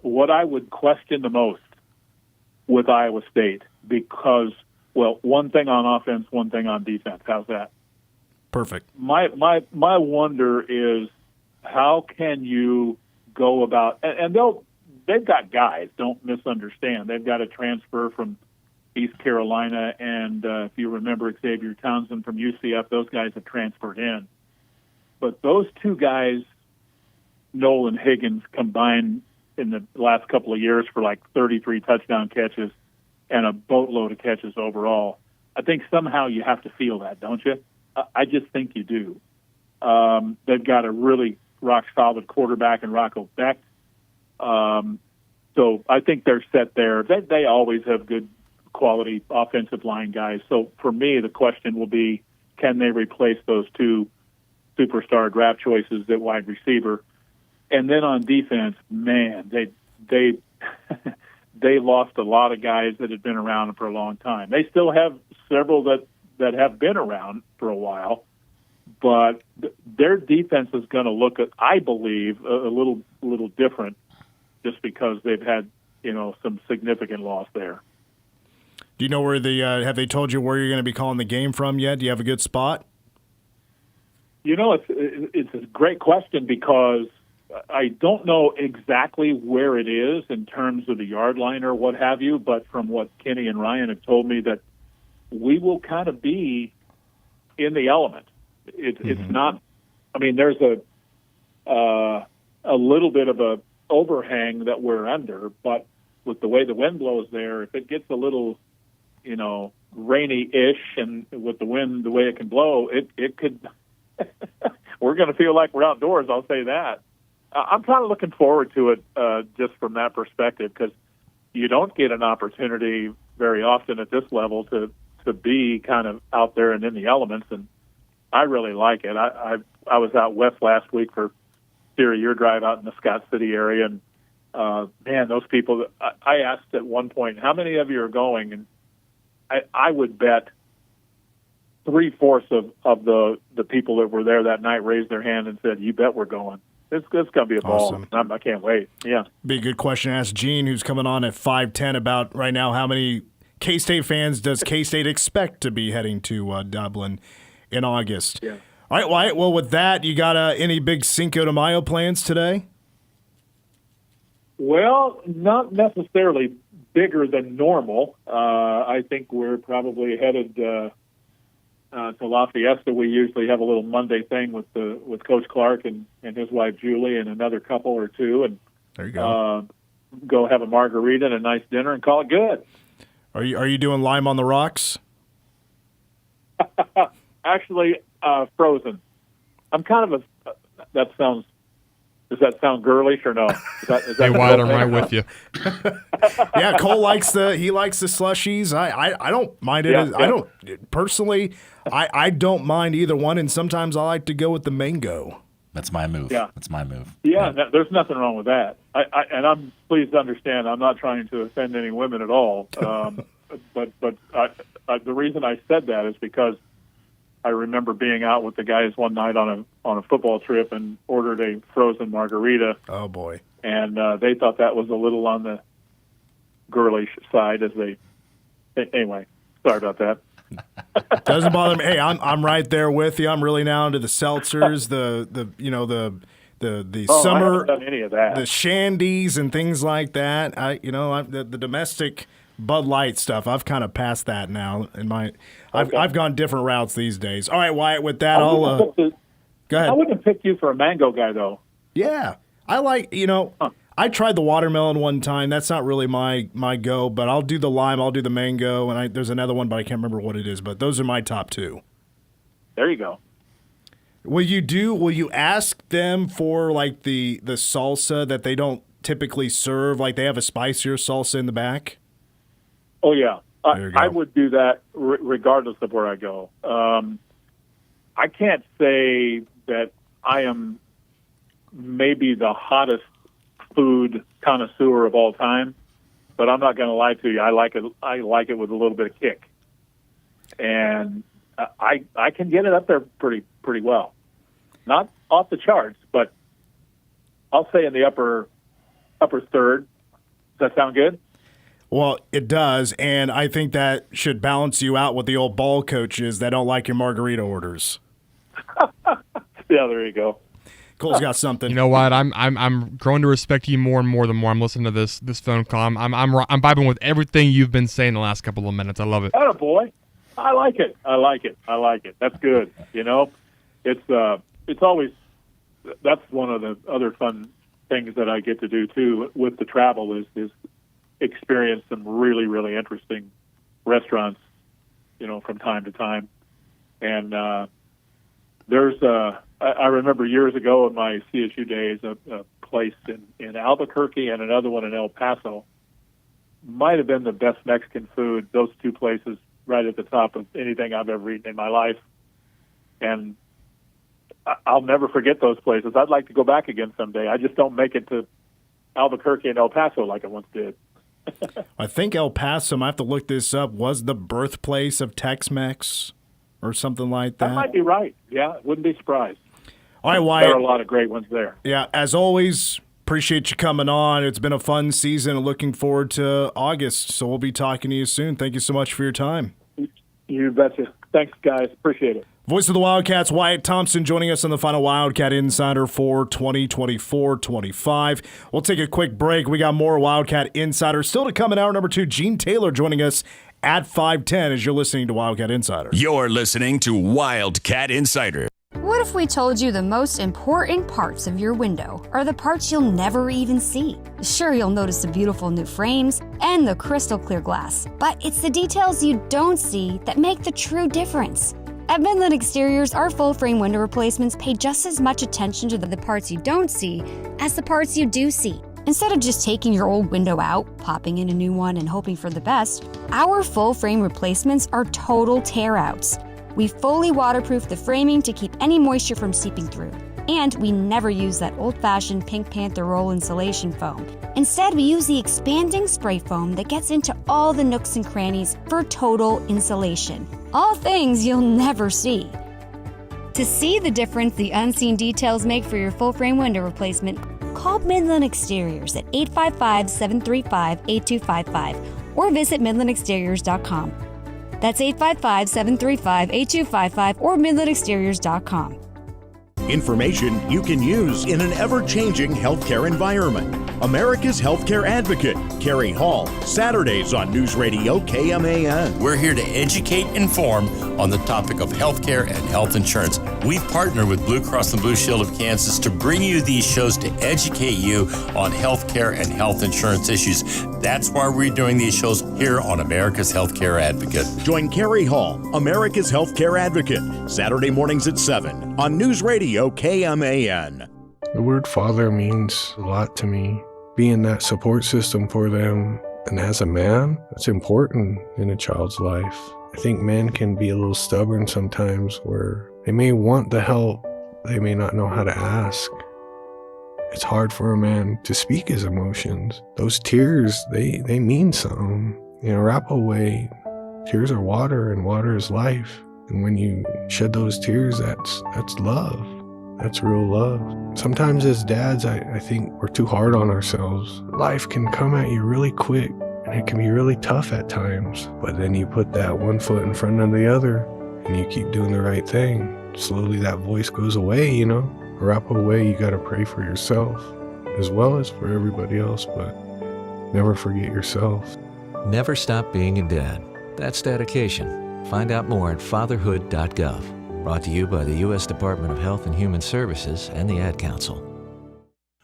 what I would question the most with Iowa State, because, well, one thing on offense, one thing on defense. How's that? Perfect. My wonder is, how can you go about, and they've got guys, don't misunderstand. They've got a transfer from East Carolina, and if you remember Xavier Townsend from UCF, those guys have transferred in. But those 2 guys, Noel and Higgins, combined in the last couple of years for like 33 touchdown catches and a boatload of catches overall. I think somehow you have to feel that, don't you? I just think you do. They've got a really rock-solid quarterback in Rocco Beck. So I think they're set there. They always have good quality offensive line guys. So for me, the question will be, can they replace those 2 superstar draft choices at wide receiver? And then on defense, man, they they lost a lot of guys that had been around for a long time. They still have several that have been around for a while, but their defense is going to look, I believe, a little different, just because they've had some significant loss there. Do you know where have they told you where you're going to be calling the game from yet? Do you have a good spot? It's a great question because I don't know exactly where it is in terms of the yard line or what have you, but from what Kenny and Ryan have told me, that we will kind of be in the element. It's not. I mean, there's a little bit of a overhang that we're under, but with the way the wind blows there, if it gets a little, rainy-ish, and with the wind the way it can blow, it could. We're going to feel like we're outdoors. I'll say that. I'm kind of looking forward to it just from that perspective, because you don't get an opportunity very often at this level to be kind of out there and in the elements, and I really like it. I was out west last week for Theory Your Drive out in the Scott City area, and man, those people, I asked at one point, how many of you are going? And I would bet 3/4 of the people that were there that night raised their hand and said, you bet we're going. It's going to be a ball. Awesome. I can't wait. Yeah. Be a good question to ask Gene, who's coming on at 5:10, about right now how many K-State fans does K-State expect to be heading to Dublin in August? Yeah. All right, Wyatt. Well, with that, you got any big Cinco de Mayo plans today? Well, not necessarily bigger than normal. I think we're probably headed to La Fiesta. We usually have a little Monday thing with Coach Clark and his wife Julie and another couple or two, and there you go. Go have a margarita and a nice dinner and call it good. Are you doing lime on the rocks? Actually, frozen. I'm kind of that sounds. Does that sound girlish or no? Is that hey, Wyatt, I'm right with you. Yeah, Cole likes the slushies. I don't mind it. Yeah. I don't personally. I don't mind either one, and sometimes I like to go with the mango. That's my move. Yeah. That's my move. Yeah, there's nothing wrong with that. And I'm pleased to understand. I'm not trying to offend any women at all. But the reason I said that is because I remember being out with the guys one night on a football trip and ordered a frozen margarita. Oh boy! And they thought that was a little on the girlish side. Anyway, sorry about that. Doesn't bother me. Hey, I'm right there with you. I'm really now into the seltzers, the summer, I haven't done any of that. the shandies and things like that. The domestic Bud Light stuff. I've kind of passed that now. I've gone different routes these days. All right, Wyatt. With that, go ahead. I wouldn't have picked you for a mango guy though. Yeah, I like I tried the watermelon one time. That's not really my go, but I'll do the lime, I'll do the mango, and there's another one, but I can't remember what it is. But those are my top two. There you go. Will you ask them for like the salsa that they don't typically serve? Like they have a spicier salsa in the back? Oh yeah, I would do that regardless of where I go. I can't say that I am maybe the hottest food connoisseur of all time, but I'm not going to lie to you. I like it with a little bit of kick, and I can get it up there pretty well. Not off the charts, but I'll say in the upper third. Does that sound good? Well, it does, and I think that should balance you out with the old ball coaches that don't like your margarita orders. Yeah, there you go. Cole's got something. You know what? I'm growing to respect you more and more the more I'm listening to this phone call. I'm vibing with everything you've been saying the last couple of minutes. I love it. Atta boy. I like it. That's good. It's always, that's one of the other fun things that I get to do too with the travel is experience some really, really interesting restaurants, from time to time. And I remember years ago in my CSU days, a place in Albuquerque and another one in El Paso might have been the best Mexican food. Those two places right at the top of anything I've ever eaten in my life. And I'll never forget those places. I'd like to go back again someday. I just don't make it to Albuquerque and El Paso like I once did. I think El Paso, I have to look this up, was the birthplace of Tex-Mex or something like that. That might be right. Yeah, wouldn't be surprised. All right, Wyatt. There are a lot of great ones there. Yeah, as always, appreciate you coming on. It's been a fun season and looking forward to August. So we'll be talking to you soon. Thank you so much for your time. You betcha. Thanks, guys. Appreciate it. Voice of the Wildcats, Wyatt Thompson, joining us on the final Wildcat Insider for 2024-25. We'll take a quick break. We got more Wildcat Insider still to come in hour number 2. Gene Taylor joining us at 5:10 as you're listening to Wildcat Insider. You're listening to Wildcat Insider. What if we told you the most important parts of your window are the parts you'll never even see? Sure, you'll notice the beautiful new frames and the crystal clear glass, but it's the details you don't see that make the true difference. At Midland Exteriors, our full-frame window replacements pay just as much attention to the parts you don't see as the parts you do see. Instead of just taking your old window out, popping in a new one, and hoping for the best, our full-frame replacements are total tear-outs. We fully waterproof the framing to keep any moisture from seeping through. And we never use that old-fashioned Pink Panther roll insulation foam. Instead, we use the expanding spray foam that gets into all the nooks and crannies for total insulation. All things you'll never see. To see the difference the unseen details make for your full-frame window replacement, call Midland Exteriors at 855-735-8255 or visit midlandexteriors.com. That's 855-735-8255 or midlandexteriors.com. Information you can use in an ever-changing healthcare environment. America's Healthcare Advocate, Carrie Hall, Saturdays on News Radio KMAN. We're here to educate and inform on the topic of healthcare and health insurance. We've partnered with Blue Cross and Blue Shield of Kansas to bring you these shows to educate you on healthcare and health insurance issues. That's why we're doing these shows here on America's Healthcare Advocate. Join Carrie Hall, America's Healthcare Advocate, Saturday mornings at 7 on News Radio KMAN. The word father means a lot to me. Being that support system for them, and as a man, that's important in a child's life. I think men can be a little stubborn sometimes where they may want the help, they may not know how to ask. It's hard for a man to speak his emotions. Those tears, they mean something. In Arapaho way, tears are water and water is life. And when you shed those tears, that's love. That's real love. Sometimes as dads, I think we're too hard on ourselves. Life can come at you really quick, and it can be really tough at times. But then you put that one foot in front of the other, and you keep doing the right thing. Slowly that voice goes away, you know? Arapaho way, you gotta pray for yourself, as well as for everybody else, but never forget yourself. Never stop being a dad. That's dedication. Find out more at fatherhood.gov. Brought to you by the U.S. Department of Health and Human Services and the Ad Council.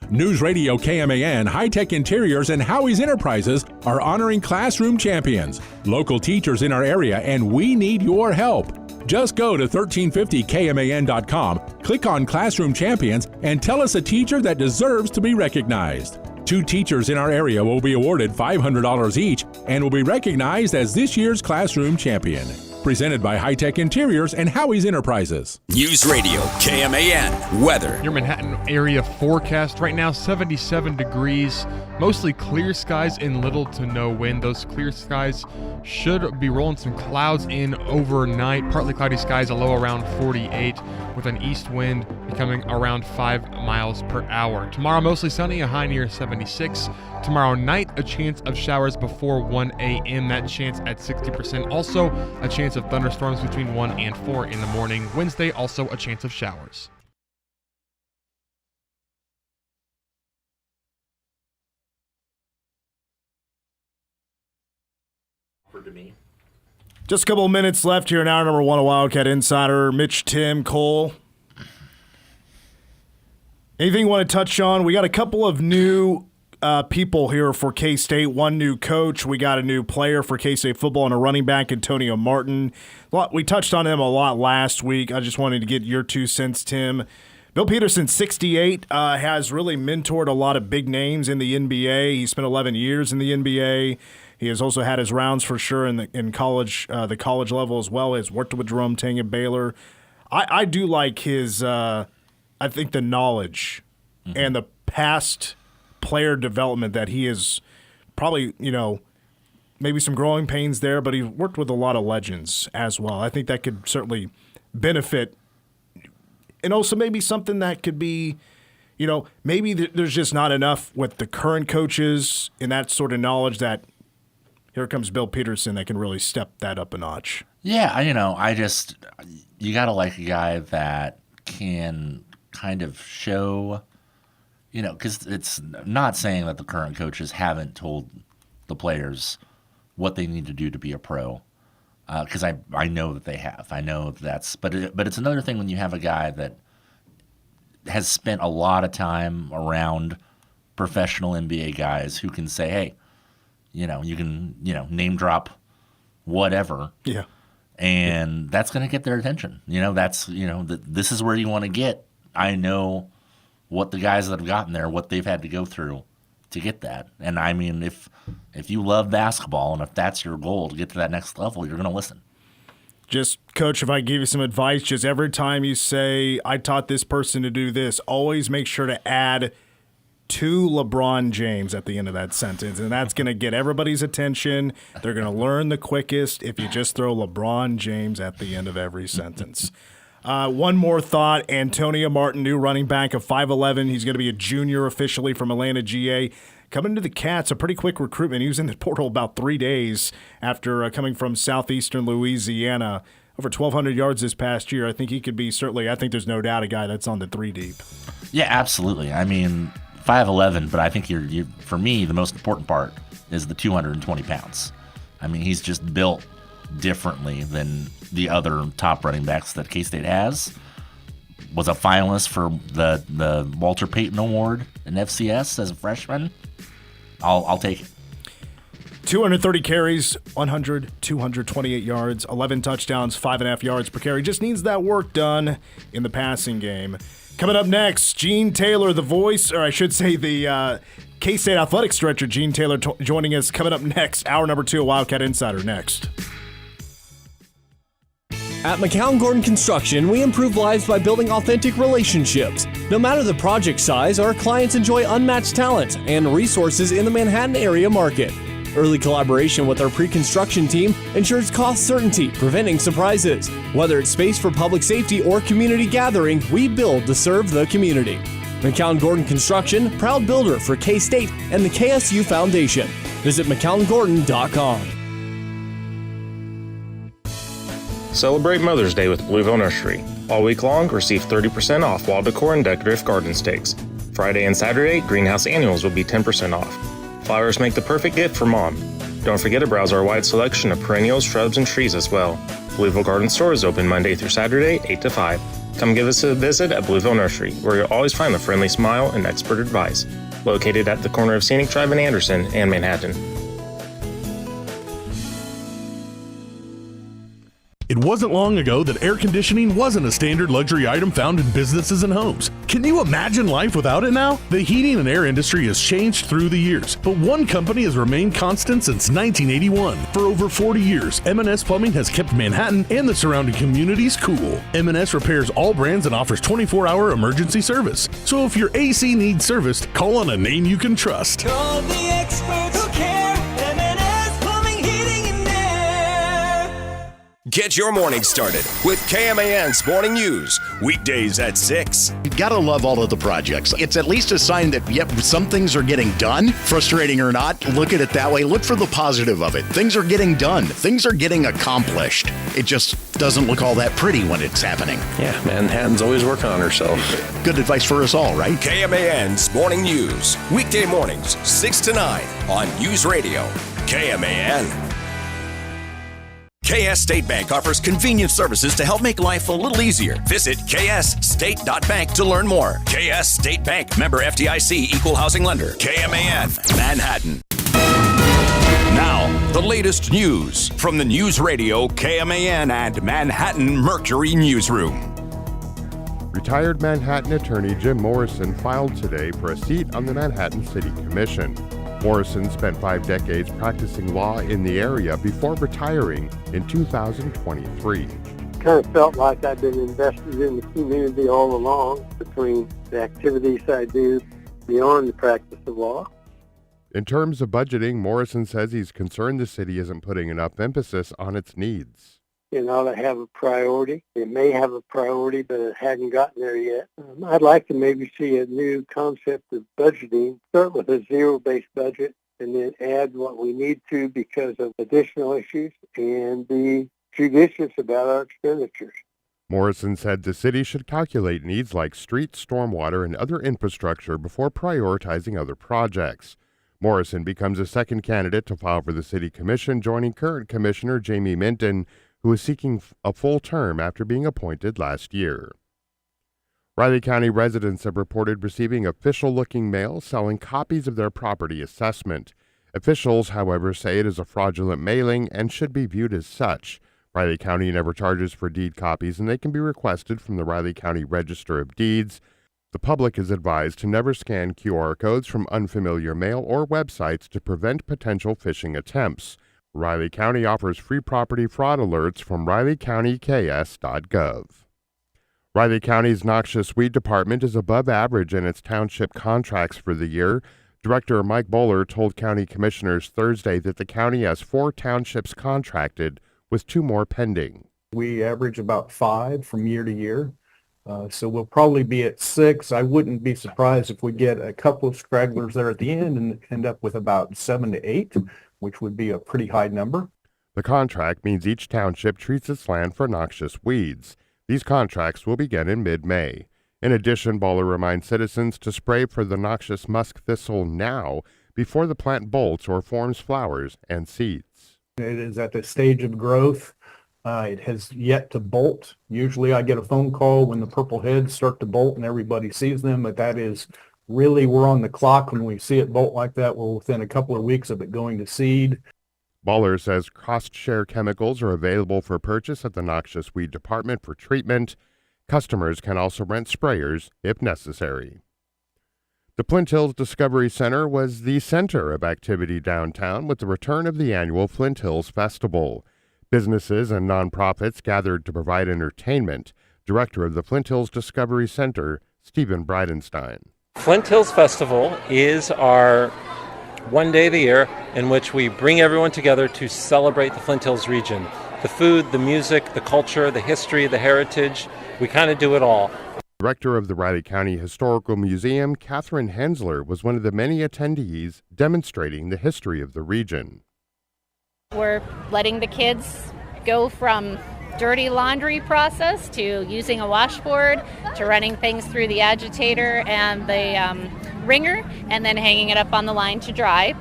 News Radio KMAN, High-Tech Interiors, and Howie's Enterprises are honoring classroom champions, local teachers in our area, and we need your help. Just go to 1350kman.com, click on Classroom Champions, and tell us a teacher that deserves to be recognized. 2 teachers in our area will be awarded $500 each and will be recognized as this year's Classroom Champion. Presented by High-Tech Interiors and Howie's Enterprises. News Radio KMAN weather. Your Manhattan area forecast right now 77 degrees, mostly clear skies and little to no wind. Those clear skies should be rolling some clouds in overnight. Partly cloudy skies, a low around 48 with an east wind becoming around 5 miles per hour. Tomorrow mostly sunny, a high near 76. Tomorrow night, a chance of showers before 1 a.m. That chance at 60%. Also, a chance of thunderstorms between 1 and 4 in the morning. Wednesday, also a chance of showers. Just a couple of minutes left here in hour number 1 of Wildcat Insider. Mitch, Tim, Cole. Anything you want to touch on? We got a couple of new people here for K-State. One new coach. We got a new player for K-State football and a running back, Antonio Martin. We touched on him a lot last week. I just wanted to get your 2 cents, Tim. Bill Peterson, 68, has really mentored a lot of big names in the NBA. He spent 11 years in the NBA. He has also had his rounds for sure in college, the college level as well. He's worked with Jerome Tang at Baylor. I do like his, I think the knowledge and the past player development that he is probably, maybe some growing pains there, but he worked with a lot of legends as well. I think that could certainly benefit, and also maybe something that could be, maybe there's just not enough with the current coaches and that sort of knowledge that here comes Bill Peterson that can really step that up a notch. Yeah, you got to like a guy that can kind of show, because it's not saying that the current coaches haven't told the players what they need to do to be a pro, because I know that they have. I know but it's another thing when you have a guy that has spent a lot of time around professional NBA guys who can say, hey, you can name drop whatever. Yeah. And that's going to get their attention. This is where you want to get. I know what the guys that have gotten there, what they've had to go through to get that. And I mean, if you love basketball and if that's your goal to get to that next level, you're going to listen. Just, Coach, if I give you some advice, just every time you say, I taught this person to do this, always make sure to add to LeBron James at the end of that sentence, and that's going to get everybody's attention. They're going to learn the quickest if you just throw LeBron James at the end of every sentence. One more thought. Antonio Martin, new running back of 5'11". He's going to be a junior officially from Atlanta, GA. Coming to the Cats, a pretty quick recruitment. He was in the portal about 3 days after coming from southeastern Louisiana. Over 1,200 yards this past year. I think he could be I think there's no doubt a guy that's on the 3 deep. Yeah, absolutely. I mean, 5'11", but I think for me, the most important part is the 220 pounds. I mean, he's just built differently than the other top running backs that K-State has. Was a finalist for the Walter Payton Award in FCS as a freshman. I'll take it. 230 carries, 228 yards, 11 touchdowns, 5.5 yards per carry. Just needs that work done in the passing game. Coming up next, Gene Taylor, the voice, or I should say the K-State Athletics Director, Gene Taylor, joining us. Coming up next, hour number 2 of Wildcat Insider next. At McCown Gordon Construction, we improve lives by building authentic relationships. No matter the project size, our clients enjoy unmatched talent and resources in the Manhattan area market. Early collaboration with our pre-construction team ensures cost certainty, preventing surprises. Whether it's space for public safety or community gathering, we build to serve the community. McCown Gordon Construction, proud builder for K-State and the KSU Foundation. Visit McCownGordon.com. Celebrate Mother's Day with Blueville Nursery. All week long, receive 30% off wall decor and decorative garden stakes. Friday and Saturday, greenhouse annuals will be 10% off. Flowers make the perfect gift for mom. Don't forget to browse our wide selection of perennials, shrubs, and trees as well. Blueville Garden Store is open Monday through Saturday, 8 to 5. Come give us a visit at Blueville Nursery, where you'll always find the friendly smile and expert advice. Located at the corner of Scenic Drive and Anderson and Manhattan. It wasn't long ago that air conditioning wasn't a standard luxury item found in businesses and homes. Can you imagine life without it now? The heating and air industry has changed through the years, but one company has remained constant since 1981. For over 40 years, M&S Plumbing has kept Manhattan and the surrounding communities cool. M&S repairs all brands and offers 24-hour emergency service. So if your AC needs serviced, call on a name you can trust. Call the experts who care. M&S Plumbing, Heating, and Air. Get your morning started with KMAN's Morning News, weekdays at 6. You gotta love all of the projects. It's at least a sign that, yep, some things are getting done. Frustrating or not, look at it that way. Look for the positive of it. Things are getting done. Things are getting accomplished. It just doesn't look all that pretty when it's happening. Yeah, Manhattan's always working on herself. Good advice for us all, right? KMAN's Morning News, weekday mornings, 6 to 9 on News Radio, KMAN. KS State Bank offers convenient services to help make life a little easier. Visit ksstate.bank to learn more. KS State Bank, member FDIC, equal housing lender. KMAN, Manhattan. Now, the latest news from the News Radio KMAN and Manhattan Mercury Newsroom. Retired Manhattan attorney Jim Morrison filed today for a seat on the Manhattan City Commission. Morrison spent 5 decades practicing law in the area before retiring in 2023. Kind of felt like I've been invested in the community all along between the activities I do beyond the practice of law. In terms of budgeting, Morrison says he's concerned the city isn't putting enough emphasis on its needs. ought to have a priority. It may have a priority, but it hadn't gotten there yet. I'd like to maybe see a new concept of budgeting. Start with a zero-based budget and then add what we need to because of additional issues and be judicious about our expenditures. Morrison said the city should calculate needs like street, stormwater, and other infrastructure before prioritizing other projects. Morrison becomes the second candidate to file for the city commission, joining current commissioner Jamie Minton, who is seeking a full term after being appointed last year. Riley County residents have reported receiving official-looking mail selling copies of their property assessment. Officials, however, say it is a fraudulent mailing and should be viewed as such. Riley County never charges for deed copies, and they can be requested from the Riley County Register of Deeds. The public is advised to never scan QR codes from unfamiliar mail or websites to prevent potential phishing attempts. Riley County offers free property fraud alerts from rileycountyks.gov. Riley County's noxious weed department is above average in its township contracts for the year. Director Mike Bowler told county commissioners Thursday that the county has 4 townships contracted, with 2 more pending. We average about 5 from year to year, so we'll probably be at 6. I wouldn't be surprised if we get a couple of stragglers there at the end and end up with about 7 to 8, which would be a pretty high number. The contract means each township treats its land for noxious weeds. These contracts will begin in mid-May. In addition, Baller reminds citizens to spray for the noxious musk thistle now before the plant bolts or forms flowers and seeds. It is at the stage of growth. It has yet to bolt. Usually I get a phone call when the purple heads start to bolt and everybody sees them, but that is really, we're on the clock when we see it bolt like that. We're within a couple of weeks of it going to seed. Baller says cost-share chemicals are available for purchase at the noxious weed department for treatment. Customers can also rent sprayers if necessary. The Flint Hills Discovery Center was the center of activity downtown with the return of the annual Flint Hills Festival. Businesses and nonprofits gathered to provide entertainment. Director of the Flint Hills Discovery Center, Stephen Bridenstine. Flint Hills Festival is our one day of the year in which we bring everyone together to celebrate the Flint Hills region. The food, the music, the culture, the history, the heritage, we kind of do it all. Director of the Riley County Historical Museum, Catherine Hensler, was one of the many attendees demonstrating the history of the region. We're letting the kids go from dirty laundry process to using a washboard to running things through the agitator and the wringer and then hanging it up on the line to dry.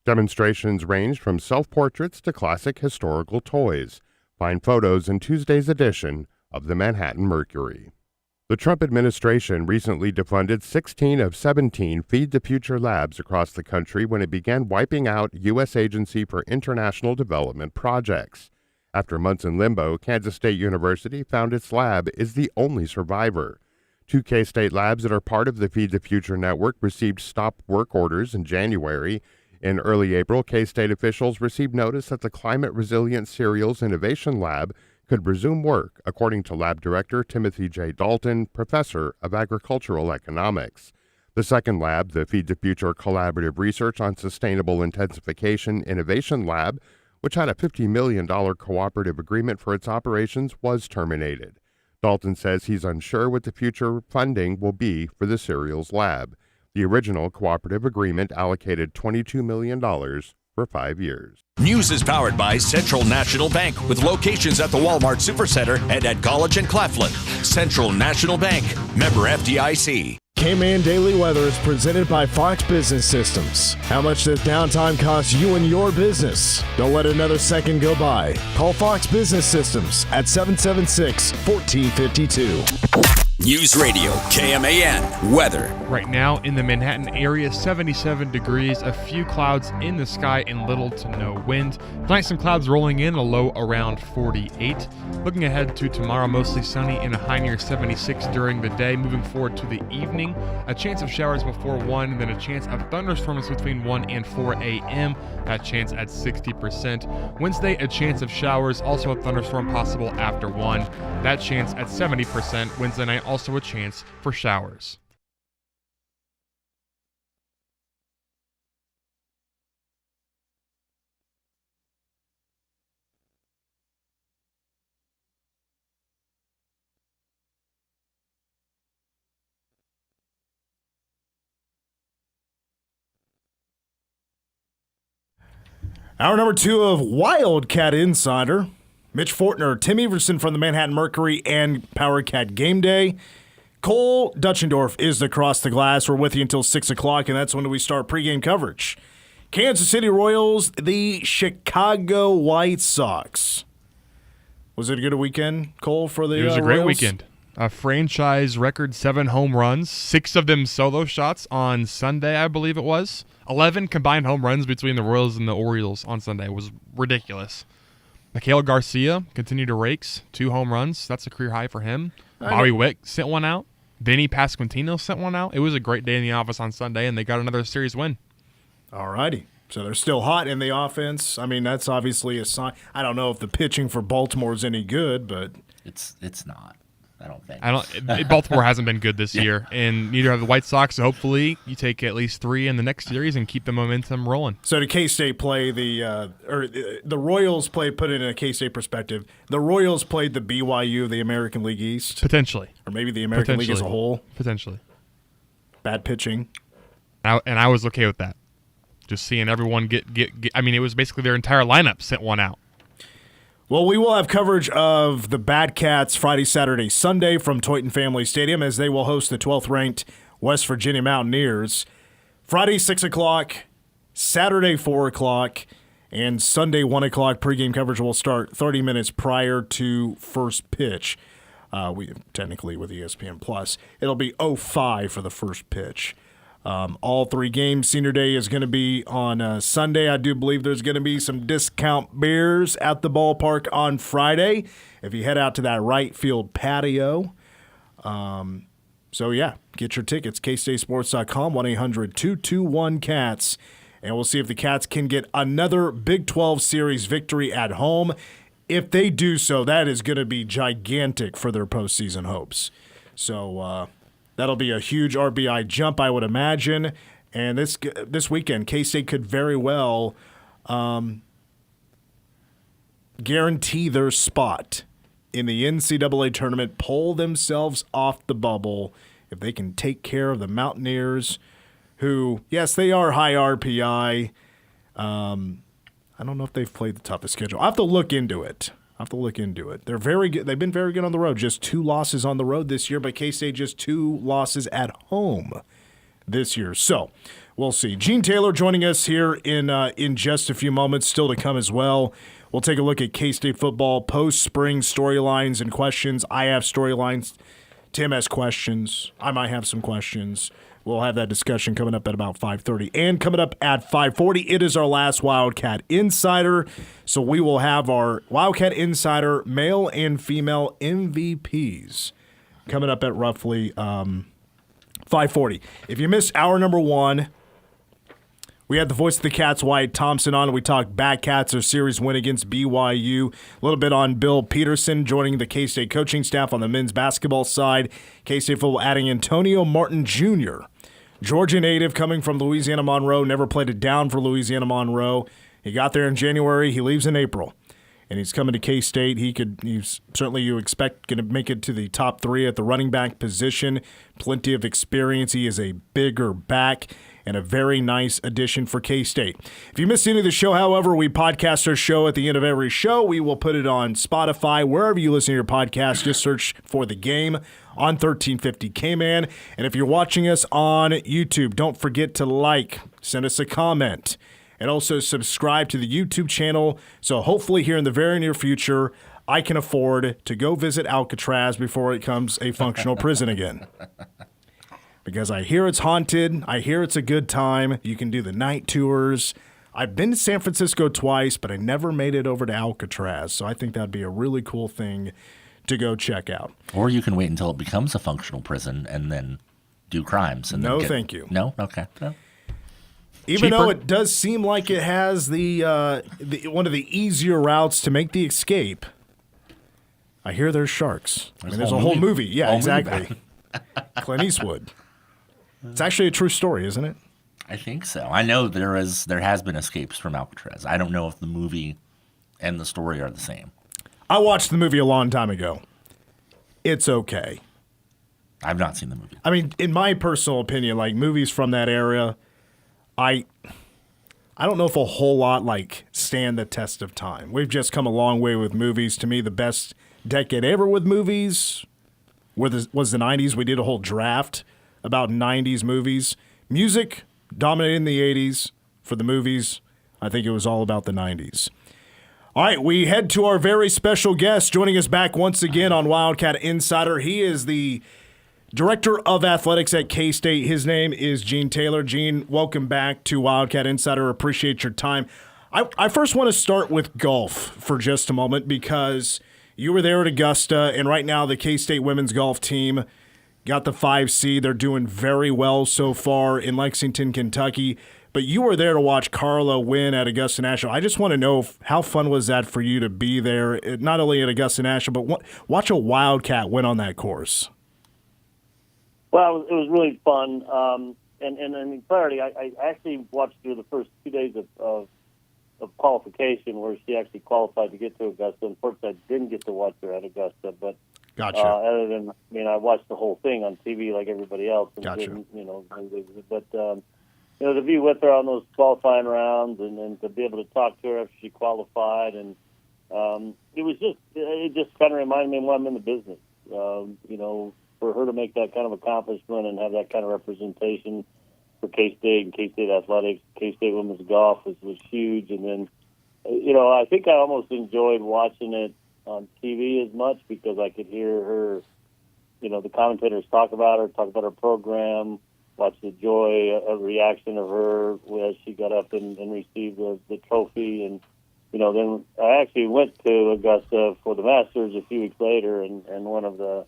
Demonstrations ranged from self-portraits to classic historical toys. Find photos in Tuesday's edition of the Manhattan Mercury. The Trump administration recently defunded 16 of 17 Feed the Future labs across the country when it began wiping out U.S. Agency for International Development projects. After months in limbo, Kansas State University found its lab is the only survivor. 2 K-State labs that are part of the Feed the Future network received stop work orders in January. In early April, K-State officials received notice that the Climate Resilient Cereals Innovation Lab could resume work, according to Lab Director Timothy J. Dalton, Professor of Agricultural Economics. The second lab, the Feed the Future Collaborative Research on Sustainable Intensification Innovation Lab, which had a $50 million cooperative agreement for its operations, was terminated. Dalton says he's unsure what the future funding will be for the cereals lab. The original cooperative agreement allocated $22 million for 5 years. News is powered by Central National Bank with locations at the Walmart Supercenter and at College and Claflin. Central National Bank, member FDIC. K-Man Daily Weather is presented by Fox Business Systems. How much does downtime cost you and your business? Don't let another second go by. Call Fox Business Systems at 776-1452. News Radio, KMAN, weather. Right now in the Manhattan area, 77 degrees, a few clouds in the sky and little to no wind. Tonight, some clouds rolling in, a low around 48. Looking ahead to tomorrow, mostly sunny and a high near 76 during the day. Moving forward to the evening, a chance of showers before 1, then a chance of thunderstorms between 1 and 4 a.m. That chance at 60%. Wednesday, a chance of showers, also a thunderstorm possible after 1. That chance at 70%. Wednesday night, also a chance for showers. Hour number 2 of Wildcat Insider. Mitch Fortner, Tim Everson from the Manhattan Mercury and Power Cat Game Day. Cole Dutchendorf is the Across the Glass. We're with you until 6 o'clock, and that's when we start pregame coverage. Kansas City Royals, the Chicago White Sox. Was it a good weekend, Cole, for the It was a great Royals? weekend. A franchise record 7 home runs, 6 of them solo shots on Sunday, I believe it was. 11 combined home runs between the Royals and the Orioles on Sunday. It was ridiculous. Mikhail Garcia continued to rakes, 2 home runs. That's a career high for him. Bobby Wick sent one out. Vinny Pasquantino sent one out. It was a great day in the office on Sunday, and they got another series win. All righty. So they're still hot in the offense. I mean, that's obviously a sign. I don't know if the pitching for Baltimore is any good, but it's not. I don't think. Baltimore hasn't been good this year, and neither have the White Sox. So hopefully, you take at least 3 in the next series and keep the momentum rolling. So, did K-State play the Royals played? Put it in a K-State perspective. The Royals played the BYU of the American League East, potentially, or maybe the American League as a whole, potentially. Bad pitching, and I was okay with that. Just seeing everyone get. I mean, it was basically their entire lineup sent one out. Well, we will have coverage of the BatCats Friday, Saturday, Sunday from Toyton Family Stadium as they will host the 12th-ranked West Virginia Mountaineers. Friday, 6 o'clock, Saturday, 4 o'clock, and Sunday, 1 o'clock. Pregame coverage will start 30 minutes prior to first pitch. Technically with ESPN+. It'll be 05 for the first pitch. All 3 games. Senior Day is going to be on Sunday. I do believe there's going to be some discount beers at the ballpark on Friday if you head out to that right field patio. So, yeah, get your tickets. KStateSports.com, 1-800-221-CATS. And we'll see if the Cats can get another Big 12 Series victory at home. If they do so, that is going to be gigantic for their postseason hopes. So, that'll be a huge RBI jump, I would imagine. And this weekend, K-State could very well guarantee their spot in the NCAA tournament, pull themselves off the bubble if they can take care of the Mountaineers, who, yes, they are high RPI. I don't know if they've played the toughest schedule. I'll have to look into it. They're very good. They've been very good on the road. Just 2 losses on the road this year, but K-State just 2 losses at home this year. So we'll see. Gene Taylor joining us here in just a few moments, still to come as well. We'll take a look at K-State football post-spring storylines and questions. I have storylines. Tim has questions. I might have some questions. We'll have that discussion coming up at about 5:30. And coming up at 5:40, it is our last Wildcat Insider. So we will have our Wildcat Insider male and female MVPs coming up at roughly 5:40. If you missed hour number 1, we had the voice of the Cats, Wyatt Thompson, on. We talked BatCats, their series win against BYU. A little bit on Bill Peterson joining the K-State coaching staff on the men's basketball side. K-State football adding Antonio Martin Jr., Georgia native coming from Louisiana Monroe, never played it down for Louisiana Monroe. He got there in January. He leaves in April. And he's coming to K-State. He's certainly, you expect, going to make it to the top 3 at the running back position. Plenty of experience. He is a bigger back and a very nice addition for K-State. If you missed any of the show, however, we podcast our show at the end of every show. We will put it on Spotify, wherever you listen to your podcast. Just search for The Game on 1350 K-Man. And if you're watching us on YouTube, don't forget to send us a comment, and also subscribe to the YouTube channel. So hopefully here in the very near future, I can afford to go visit Alcatraz before it becomes a functional prison again. Because I hear it's haunted. I hear it's a good time. You can do the night tours. I've been to San Francisco twice, but I never made it over to Alcatraz. So I think that'd be a really cool thing to go check out. Or you can wait until it becomes a functional prison and then do crimes. And Thank you. No? Okay. No. Even though it does seem like it has the one of the easier routes to make the escape, I hear there's sharks. There's a whole movie. Yeah, exactly. Clint Eastwood. It's actually a true story, isn't it? I think so. I know there has been escapes from Alcatraz. I don't know if the movie and the story are the same. I watched the movie a long time ago. It's okay. I've not seen the movie. I mean, in my personal opinion, like movies from that era, I I don't know if a whole lot like stand the test of time. We've just come a long way with movies. To me, the best decade ever with movies was the 90s. We did a whole draft about 90s movies. Music dominated in the 80s. For the movies, I think it was all about the 90s. All right, we head to our very special guest joining us back once again on Wildcat Insider. He is the Director of Athletics at K-State. His name is Gene Taylor. Gene, welcome back to Wildcat Insider. Appreciate your time. I first want to start with golf for just a moment because you were there at Augusta, and right now the K-State women's golf team got the 5 seed. They're doing very well so far in Lexington, Kentucky. But you were there to watch Carla win at Augusta National. I just want to know how fun was that for you to be there, not only at Augusta National, but watch a Wildcat win on that course. Well, it was really fun. And in clarity, I actually watched through the first 2 days of qualification where she actually qualified to get to Augusta. Unfortunately, I didn't get to watch her at Augusta, but gotcha. Other than, I watched the whole thing on TV like everybody else. And gotcha. But to be with her on those qualifying rounds and to be able to talk to her after she qualified, and it just kind of reminded me of when I'm in the business. For her to make that kind of accomplishment and have that kind of representation for K-State and K-State athletics, K-State women's golf was huge. And then, I think I almost enjoyed watching it on TV as much because I could hear her, the commentators talk about her program, watch the joy of reaction of her as she got up and received the trophy. And, then I actually went to Augusta for the Masters a few weeks later, and one of the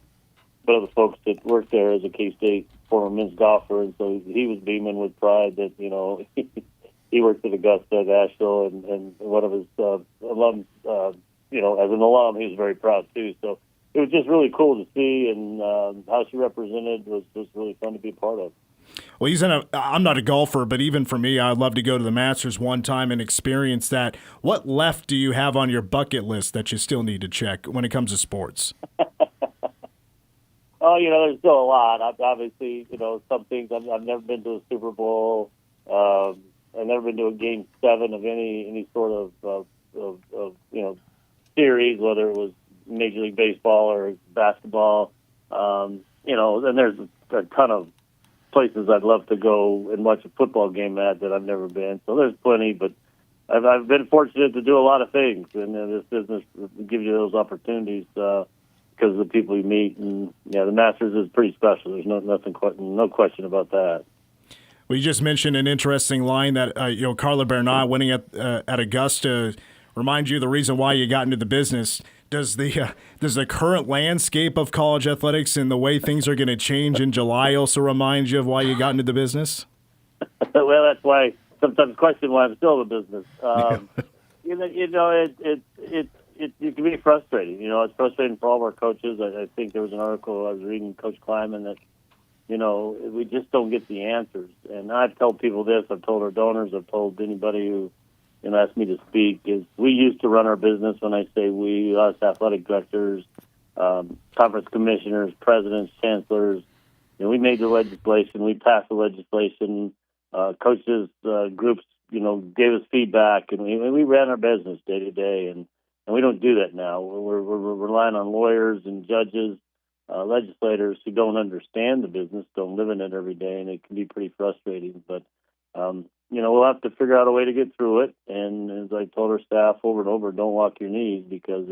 folks that worked there as a K-State former men's golfer, and so he was beaming with pride that, he worked at Augusta National, and one of his alums, as an alum, he was very proud too. So it was just really cool to see, and how she represented was just really fun to be a part of. Well, I'm not a golfer, but even for me, I'd love to go to the Masters one time and experience that. What left do you have on your bucket list that you still need to check when it comes to sports? Oh, there's still a lot. Obviously, some things I've never been to a Super Bowl. I've never been to a Game 7 of any sort of series, whether it was Major League Baseball or basketball. And there's a ton of places I'd love to go and watch a football game at that I've never been. So there's plenty, but I've been fortunate to do a lot of things, and this business gives you those opportunities. Because of the people you meet, and the Masters is pretty special. There's no question about that. Well, you just mentioned an interesting line that Carla Bernat winning at Augusta remind you of the reason why you got into the business. Does the current landscape of college athletics and the way things are going to change in July also remind you of why you got into the business? Well, that's why I sometimes question why I'm still in the business. It can be frustrating. It's frustrating for all of our coaches. I think there was an article I was reading, Coach Kleiman, that, we just don't get the answers. And I've told people this. I've told our donors. I've told anybody who, asked me to speak, is we used to run our business. When I say we, us athletic directors, conference commissioners, presidents, chancellors, we made the legislation. We passed the legislation. Coaches, groups, gave us feedback, and we ran our business day to day. And we don't do that now. We're relying on lawyers and judges, legislators who don't understand the business, don't live in it every day, and it can be pretty frustrating. But, we'll have to figure out a way to get through it. And as I told our staff over and over, don't walk your knees, because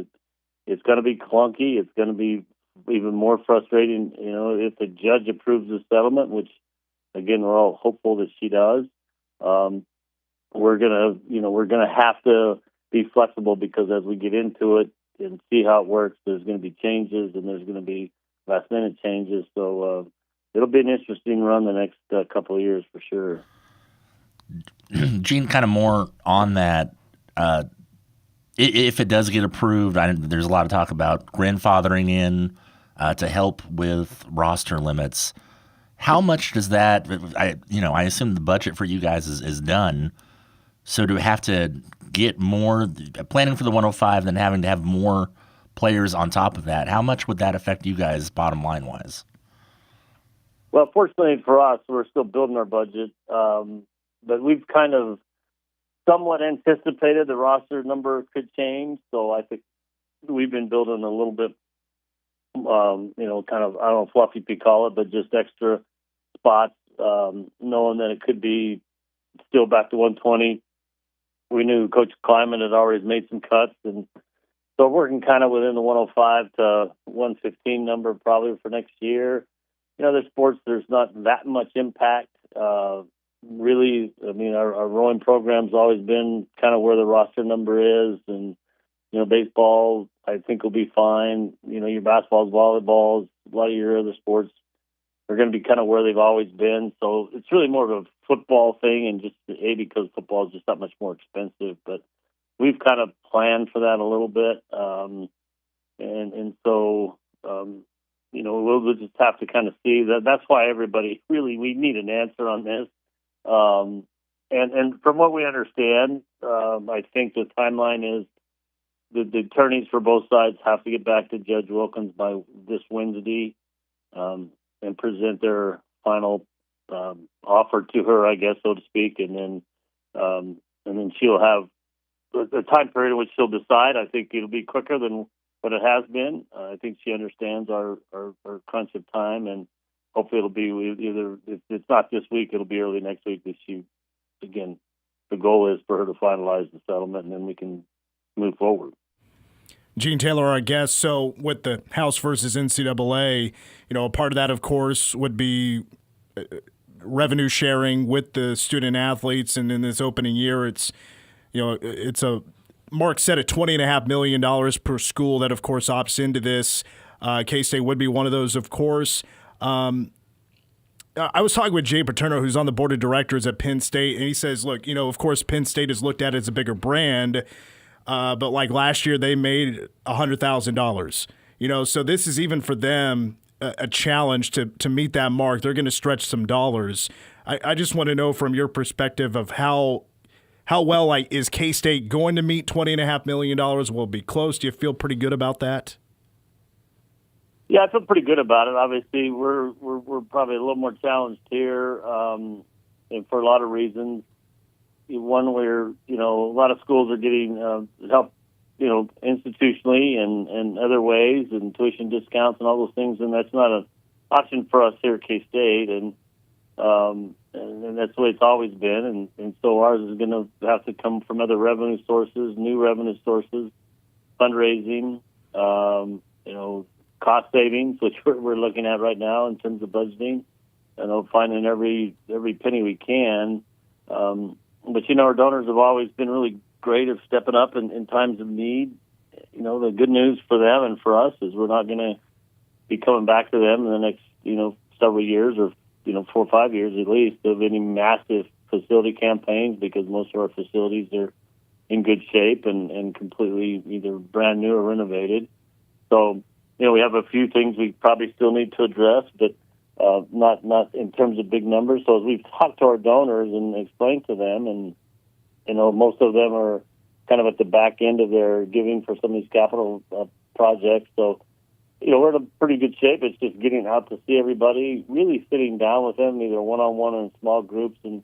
it's going to be clunky. It's going to be even more frustrating, if the judge approves the settlement, which, again, we're all hopeful that she does. We're gonna have to be flexible, because as we get into it and see how it works, there's going to be changes, and there's going to be last-minute changes. So it'll be an interesting run the next couple of years for sure. Gene, kind of more on that. If it does get approved, there's a lot of talk about grandfathering in to help with roster limits. How much does that? I assume the budget for you guys is done. So to have to get more planning for the 105, then having to have more players on top of that, how much would that affect you guys bottom line wise? Well, fortunately for us, we're still building our budget, but we've kind of somewhat anticipated the roster number could change. So I think we've been building a little bit, kind of, I don't know if fluffy you call it, but just extra spots, knowing that it could be still back to 120. We knew Coach Kleiman had already made some cuts, and so working kind of within the 105 to 115 number probably for next year. There's sports, there's not that much impact. Really, I mean, our rowing program's always been kind of where the roster number is, and baseball, I think, will be fine. Your basketballs, volleyballs, a lot of your other sports are going to be kind of where they've always been. So it's really more of a football thing, and just because football is just that much more expensive. But we've kind of planned for that a little bit, we'll just have to kind of see that. That's why everybody we need an answer on this. And from what we understand, I think the timeline is the attorneys for both sides have to get back to Judge Wilkins by this Wednesday, and present their final offer to her, I guess, so to speak, and then she'll have the time period in which she'll decide. I think it'll be quicker than what it has been. I think she understands our crunch of time, and hopefully it'll be either, if it's not this week, it'll be early next week. That she, again, the goal is for her to finalize the settlement, and then we can move forward. Gene Taylor, our guest. So with the House versus NCAA, a part of that, of course, would be revenue sharing with the student athletes. And in this opening year, it's a mark set at $20.5 million per school that, of course, opts into this. K-State would be one of those, of course. I was talking with Jay Paterno, who's on the board of directors at Penn State, and he says, look, of course, Penn State is looked at as a bigger brand, but like last year they made $100,000. So this is even for them a challenge to meet that mark. They're going to stretch some dollars. I just want to know from your perspective of how well is K-State going to meet $20.5 million? Will it be close? Do you feel pretty good about that? Yeah, I feel pretty good about it. Obviously, we're probably a little more challenged here, and for a lot of reasons. One, where a lot of schools are getting help, institutionally and other ways, and tuition discounts and all those things, and that's not an option for us here at K-State, and that's the way it's always been, and so ours is going to have to come from other revenue sources, new revenue sources, fundraising, cost savings, which we're looking at right now in terms of budgeting, finding every penny we can. But our donors have always been really great at stepping up in times of need. The good news for them and for us is we're not going to be coming back to them in the next several years, or 4 or 5 years at least, of any massive facility campaigns, because most of our facilities are in good shape and completely either brand new or renovated. So we have a few things we probably still need to address, but not in terms of big numbers. So as we've talked to our donors and explained to them, and most of them are kind of at the back end of their giving for some of these capital projects. So we're in a pretty good shape. It's just getting out to see everybody, really sitting down with them, either one-on-one or in small groups, and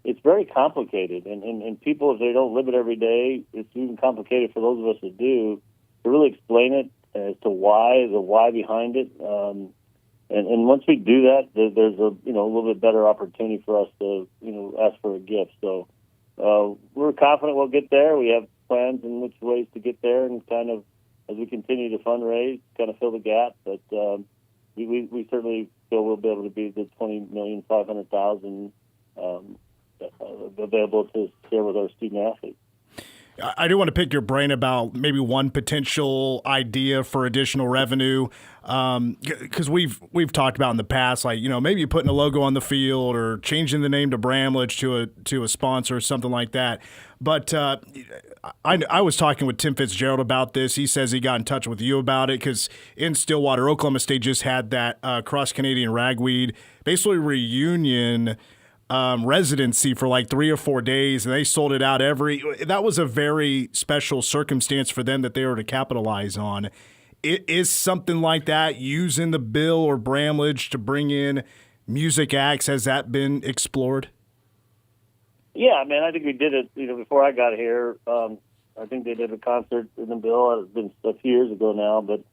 it's very complicated. And people, if they don't live it every day, it's even complicated for those of us that do, to really explain it as to the why behind it. And once we do that, there's a little bit better opportunity for us to ask for a gift. So we're confident we'll get there. We have plans in which ways to get there, and kind of as we continue to fundraise, kind of fill the gap. But we certainly feel we'll be able to be the $20,500,000 available to share with our student athletes. I do want to pick your brain about maybe one potential idea for additional revenue, because we've talked about in the past, like maybe putting a logo on the field or changing the name to Bramlage to a sponsor or something like that. But I was talking with Tim Fitzgerald about this. He says he got in touch with you about it because in Stillwater, Oklahoma State just had that Cross Canadian Ragweed basically reunion residency for like 3 or 4 days, and they sold it out that was a very special circumstance for them that they were to capitalize on. Is something like that, using the Bill or Bramlage to bring in music acts, has that been explored? Yeah, I mean, I think we did it, before I got here. I think they did a concert in the Bill. It's been a few years ago now, but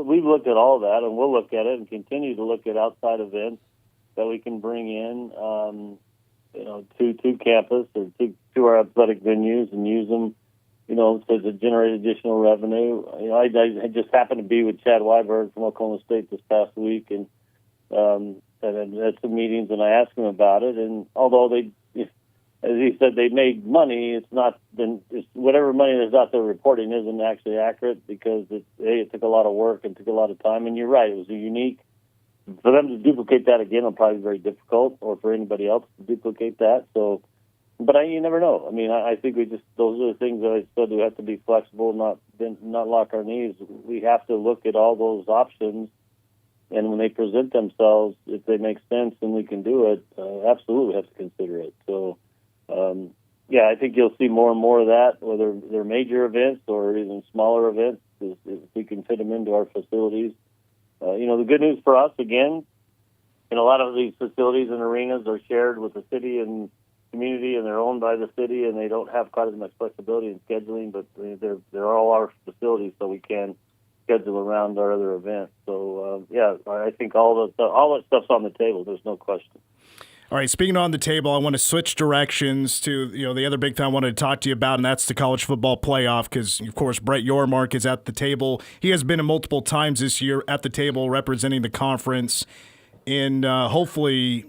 we've looked at all that, and we'll look at it and continue to look at outside events that we can bring in, to campus or to our athletic venues and use them, to generate additional revenue. I just happened to be with Chad Weiberg from Oklahoma State this past week, and at some meetings, and I asked him about it. And although they, as he said, they made money, it's whatever money that's out there reporting isn't actually accurate because it took a lot of work and took a lot of time. And you're right, it was a unique. For them to duplicate that again will probably be very difficult, or for anybody else to duplicate that. So, but you never know. I mean, I think those are the things that I said we have to be flexible, not lock our knees. We have to look at all those options, and when they present themselves, if they make sense and we can do it, absolutely have to consider it. So, I think you'll see more and more of that, whether they're major events or even smaller events, if we can fit them into our facilities. The good news for us, again, a lot of these facilities and arenas are shared with the city and community, and they're owned by the city, and they don't have quite as much flexibility in scheduling, but they're all our facilities, so we can schedule around our other events. So, I think all that stuff's on the table. There's no question. All right, speaking on the table, I want to switch directions to the other big thing I wanted to talk to you about, and that's the college football playoff because, of course, Brett Yormark is at the table. He has been multiple times this year at the table representing the conference in hopefully,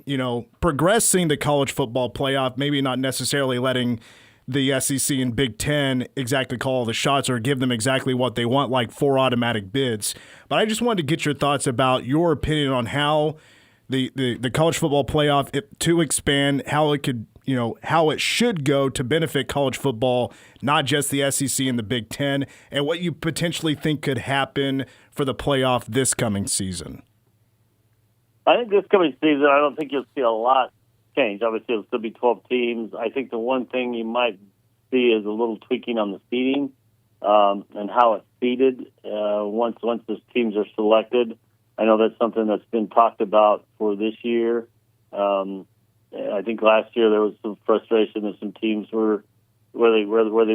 progressing the college football playoff, maybe not necessarily letting the SEC and Big Ten exactly call the shots or give them exactly what they want, like 4 automatic bids. But I just wanted to get your thoughts about your opinion on how the college football playoff to expand, how it could, how it should go to benefit college football, not just the SEC and the Big Ten, and what you potentially think could happen for the playoff this coming season. I think this coming season, I don't think you'll see a lot change. Obviously, it'll still be 12 teams. I think the one thing you might see is a little tweaking on the seeding and how it's seeded once the teams are selected. I know that's something that's been talked about for this year. I think last year there was some frustration that some teams were where they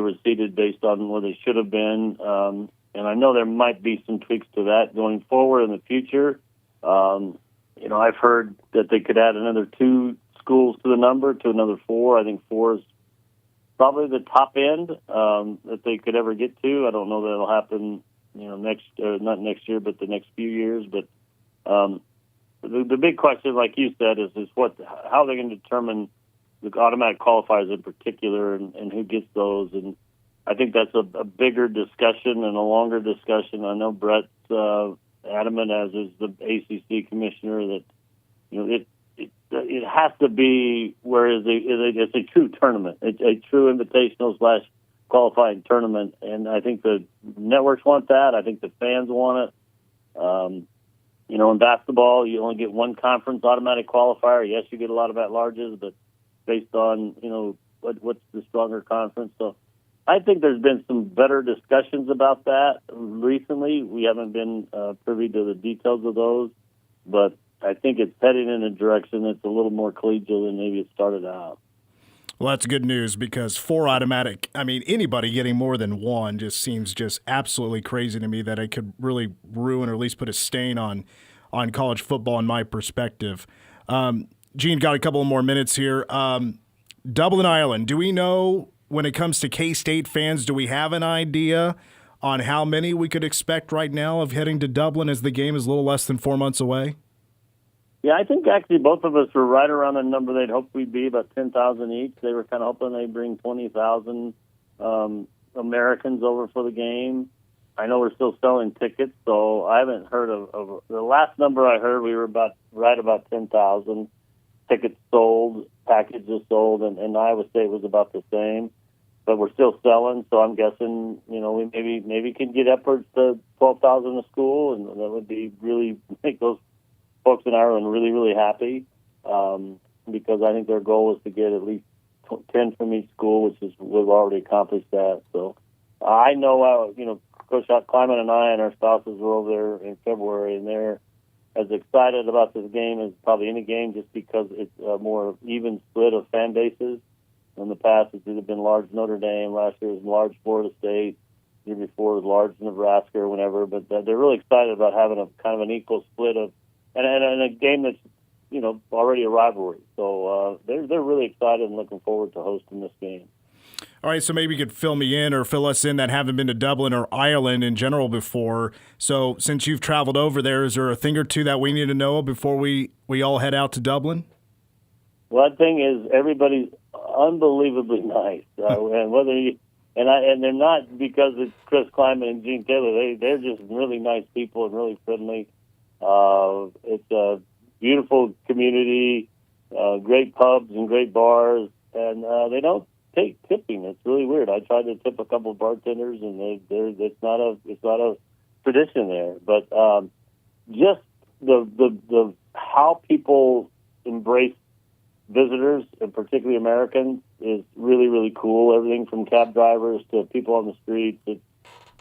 were seated based on where they should have been, and I know there might be some tweaks to that going forward in the future. I've heard that they could add another 2 schools to the number, to another 4. I think 4 is probably the top end that they could ever get to. I don't know that it'll happen, not next year, but the next few years. But the big question, like you said, is how they're going to determine the automatic qualifiers in particular and who gets those. And I think that's a bigger discussion and a longer discussion. I know Brett's adamant, as is the ACC commissioner, that it has to be where it's a true tournament, a true invitational / qualifying tournament, and I think the networks want that. I think the fans want it. In basketball, you only get one conference automatic qualifier. Yes, you get a lot of at-larges, but based on what's the stronger conference. So I think there's been some better discussions about that recently. We haven't been privy to the details of those, but I think it's heading in a direction that's a little more collegial than maybe it started out. Well, that's good news because 4 automatic, anybody getting more than 1 just seems just absolutely crazy to me that it could really ruin or at least put a stain on college football in my perspective. Gene, got a couple of more minutes here. Dublin, Ireland, do we know when it comes to K-State fans, do we have an idea on how many we could expect right now of heading to Dublin as the game is a little less than 4 months away? Yeah, I think actually both of us were right around the number they'd hoped we'd be, about 10,000 each. They were kind of hoping they'd bring 20,000 Americans over for the game. I know we're still selling tickets, so I haven't heard of the last number I heard, we were about 10,000 tickets sold, packages sold, and Iowa State was about the same. But we're still selling, so I'm guessing, we maybe can get upwards to 12,000 a school, and that would be really make those folks in Ireland really, really happy because I think their goal is to get at least 10 from each school, which is we've already accomplished that. So I know, Coach Kleiman and I and our spouses were over there in February, and as excited about this game as probably any game, just because it's a more even split of fan bases. In the past, it's either been large Notre Dame, last year was large Florida State, the year before was large Nebraska or whatever. But they're really excited about having a kind of an equal split of, and a game that's, you know, already a rivalry. So they're really excited and looking forward to hosting this game. All right, so maybe you could fill me in or fill us in that haven't been to Dublin or Ireland in general before. So since you've traveled over there, is there a thing or two that we need to know before we all head out to Dublin? Well, the thing is, everybody's unbelievably nice, and whether you and they're not because it's Chris Kleiman and Gene Taylor. They're just really nice people and really friendly. It's a beautiful community, great pubs and great bars, and they don't take tipping. It's really weird. I tried to tip a couple of bartenders, and it's not a tradition there. But just the how people embrace visitors, and particularly Americans, is really, really cool. Everything from cab drivers to people on the streets.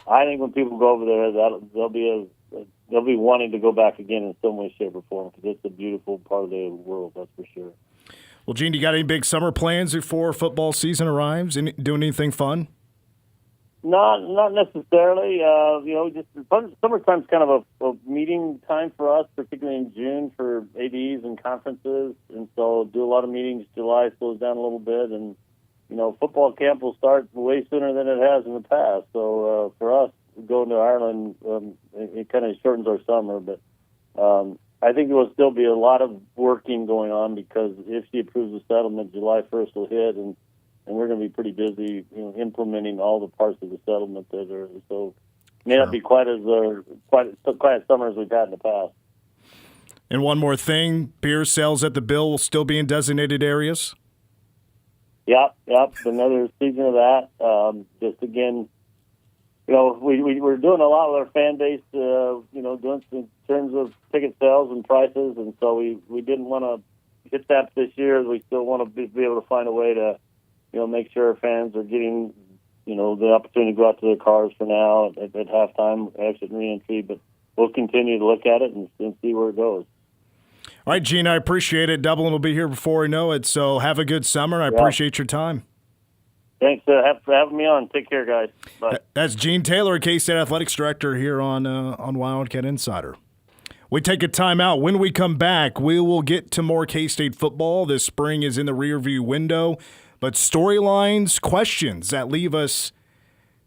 I think when people go over there, they'll be wanting to go back again in some way, shape, or form, because it's a beautiful part of the world, that's for sure. Well, Gene, do you got any big summer plans before football season arrives? Doing anything fun? Not necessarily. Just summertime's kind of a meeting time for us, particularly in June for ADs and conferences, and so do a lot of meetings. July slows down a little bit, and football camp will start way sooner than it has in the past. So for us, going to Ireland, it kind of shortens our summer, but I think there will still be a lot of working going on, because if she approves the settlement, July 1st will hit, and we're going to be pretty busy, implementing all the parts of the settlement that are so may not be quite as summer as we've had in the past. And one more thing, beer sales at the Bill will still be in designated areas? Yep. Another season of that. Just again, we're doing a lot with our fan base, doing in terms of ticket sales and prices, and so we didn't want to hit that this year. We still want to be able to find a way to make sure our fans are getting, the opportunity to go out to their cars for now at halftime, exit and re-entry. But we'll continue to look at it and see where it goes. All right, Gene, I appreciate it. Dublin will be here before we know it, so have a good summer. I appreciate your time. Thanks for having me on. Take care, guys. Bye. That's Gene Taylor, K-State Athletics Director here on Wildcat Insider. We take a timeout. When we come back, we will get to more K-State football. This spring is in the rearview window. But storylines, questions that leave us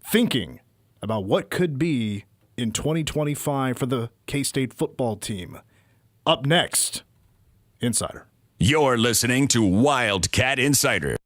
thinking about what could be in 2025 for the K-State football team. Up next, Insider. You're listening to Wildcat Insider.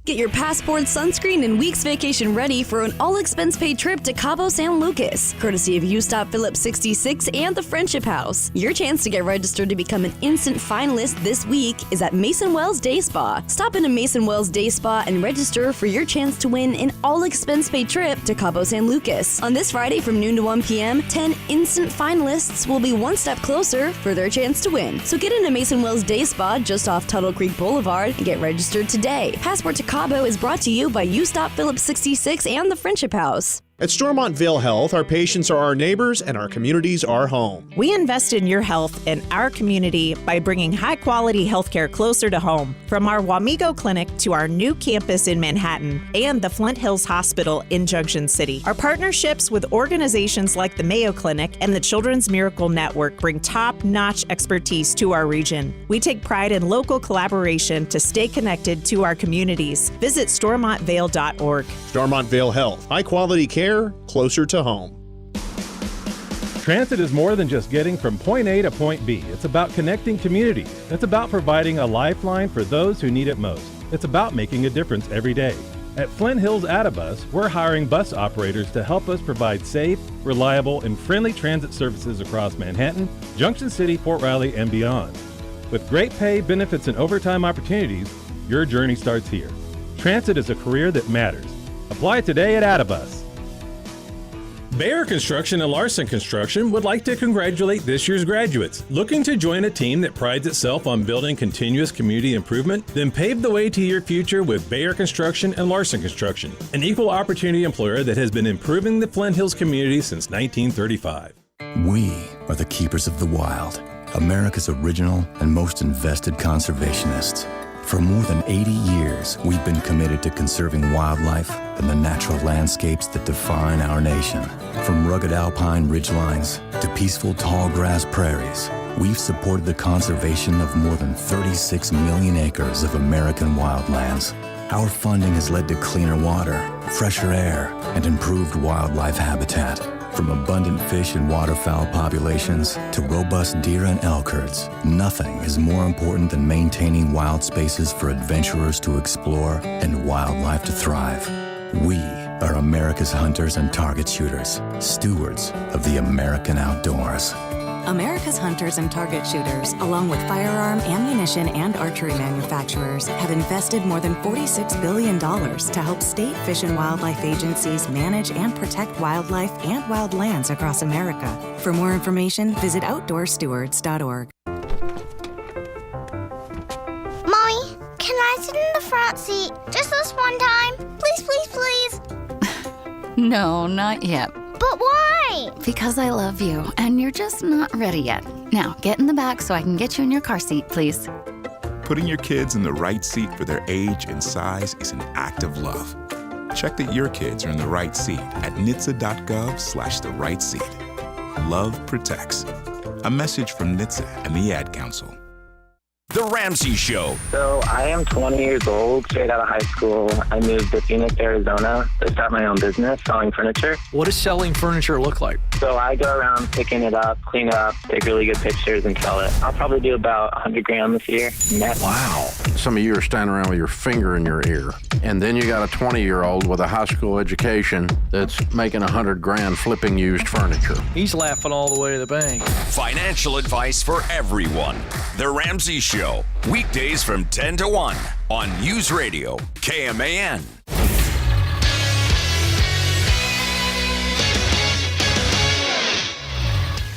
Get your passport, sunscreen, and week's vacation ready for an all-expense-paid trip to Cabo San Lucas, courtesy of U-Stop Phillips 66 and the Friendship House. Your chance to get registered to become an instant finalist this week is at Mason Wells Day Spa. Stop into Mason Wells Day Spa and register for your chance to win an all-expense-paid trip to Cabo San Lucas. On this Friday from noon to 1 p.m., 10 instant finalists will be one step closer for their chance to win. So get into Mason Wells Day Spa just off Tuttle Creek Boulevard and get registered today. Passport to Cabo is brought to you by U-Stop Phillips 66 and the Friendship House. At Stormontville Health, our patients are our neighbors and our communities are home. We invest in your health and our community by bringing high-quality healthcare closer to home. From our Wamego Clinic to our new campus in Manhattan and the Flint Hills Hospital in Junction City. Our partnerships with organizations like the Mayo Clinic and the Children's Miracle Network bring top-notch expertise to our region. We take pride in local collaboration to stay connected to our communities. Visit StormontVale.org. Stormontville Health, high-quality care closer to home. Transit is more than just getting from point A to point B. It's about connecting communities. It's about providing a lifeline for those who need it most. It's about making a difference every day. At Flint Hills Attibus, we're hiring bus operators to help us provide safe, reliable, and friendly transit services across Manhattan, Junction City, Fort Riley, and beyond. With great pay, benefits, and overtime opportunities, your journey starts here. Transit is a career that matters. Apply today at Attibus. Bayer Construction and Larson Construction would like to congratulate this year's graduates. Looking to join a team that prides itself on building continuous community improvement? Then pave the way to your future with Bayer Construction and Larson Construction, an equal opportunity employer that has been improving the Flint Hills community since 1935. We are the keepers of the wild. America's original and most invested conservationists. For more than 80 years, we've been committed to conserving wildlife and the natural landscapes that define our nation. From rugged alpine ridgelines to peaceful tall grass prairies, we've supported the conservation of more than 36 million acres of American wildlands. Our funding has led to cleaner water, fresher air, and improved wildlife habitat. From abundant fish and waterfowl populations to robust deer and elk herds, nothing is more important than maintaining wild spaces for adventurers to explore and wildlife to thrive. We are America's hunters and target shooters, stewards of the American outdoors. America's hunters and target shooters, along with firearm, ammunition, and archery manufacturers, have invested more than $46 billion to help state fish and wildlife agencies manage and protect wildlife and wildlands across America. For more information, visit outdoorstewards.org. Mommy, can I sit in the front seat just this one time? Please, please, please. No, not yet. But why? Because I love you, and you're just not ready yet. Now, get in the back so I can get you in your car seat, please. Putting your kids in the right seat for their age and size is an act of love. Check that your kids are in the right seat at NHTSA.gov/the right seat. Love protects. A message from NHTSA and the Ad Council. The Ramsey Show. So I am 20 years old, straight out of high school. I moved to Phoenix, Arizona to start my own business selling furniture. What does selling furniture look like? So I go around picking it up, clean it up, take really good pictures and sell it. I'll probably do about 100 grand this year net. Wow. Some of you are standing around with your finger in your ear. And then you got a 20-year-old with a high school education that's making 100 grand flipping used furniture. He's laughing all the way to the bank. Financial advice for everyone. The Ramsey Show. Weekdays from 10 to 1 on News Radio, KMAN.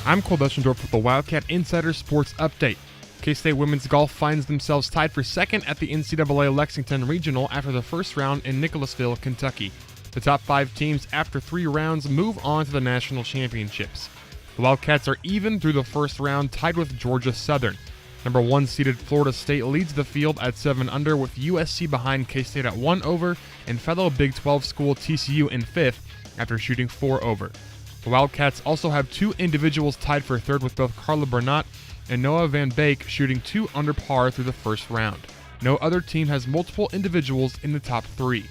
I'm Cole Deschendorf with the Wildcat Insider Sports Update. K-State women's golf finds themselves tied for second at the NCAA Lexington Regional after the first round in Nicholasville, Kentucky. The top 5 teams after 3 rounds move on to the national championships. The Wildcats are even through the first round, tied with Georgia Southern. Number 1 seeded Florida State leads the field at 7 under, with USC behind K-State at 1 over and fellow Big 12 school TCU in 5th after shooting 4 over. The Wildcats also have 2 individuals tied for 3rd, with both Carla Bernat and Noah Van Beek shooting 2 under par through the first round. No other team has multiple individuals in the top 3.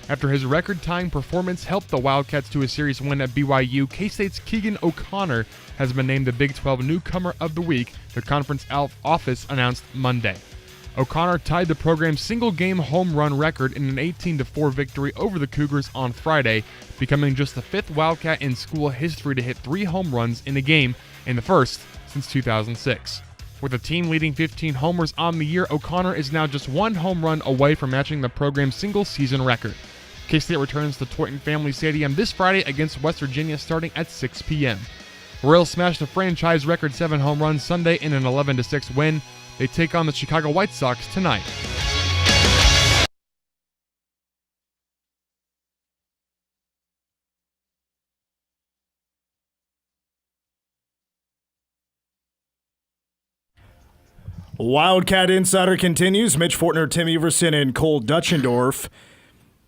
After his record-tying performance helped the Wildcats to a series win at BYU, K-State's Keegan O'Connor has been named the Big 12 Newcomer of the Week, the conference office announced Monday. O'Connor tied the program's single-game home run record in an 18-4 victory over the Cougars on Friday, becoming just the 5th Wildcat in school history to hit 3 home runs in a game, and the first since 2006. With the team leading 15 homers on the year, O'Connor is now just 1 home run away from matching the program's single-season record. K-State returns to Toyton Family Stadium this Friday against West Virginia starting at 6 p.m. Royals smashed a franchise record 7 home runs Sunday in an 11-6 win. They take on the Chicago White Sox tonight. Wildcat Insider continues. Mitch Fortner, Tim Everson, and Cole Deschendorf.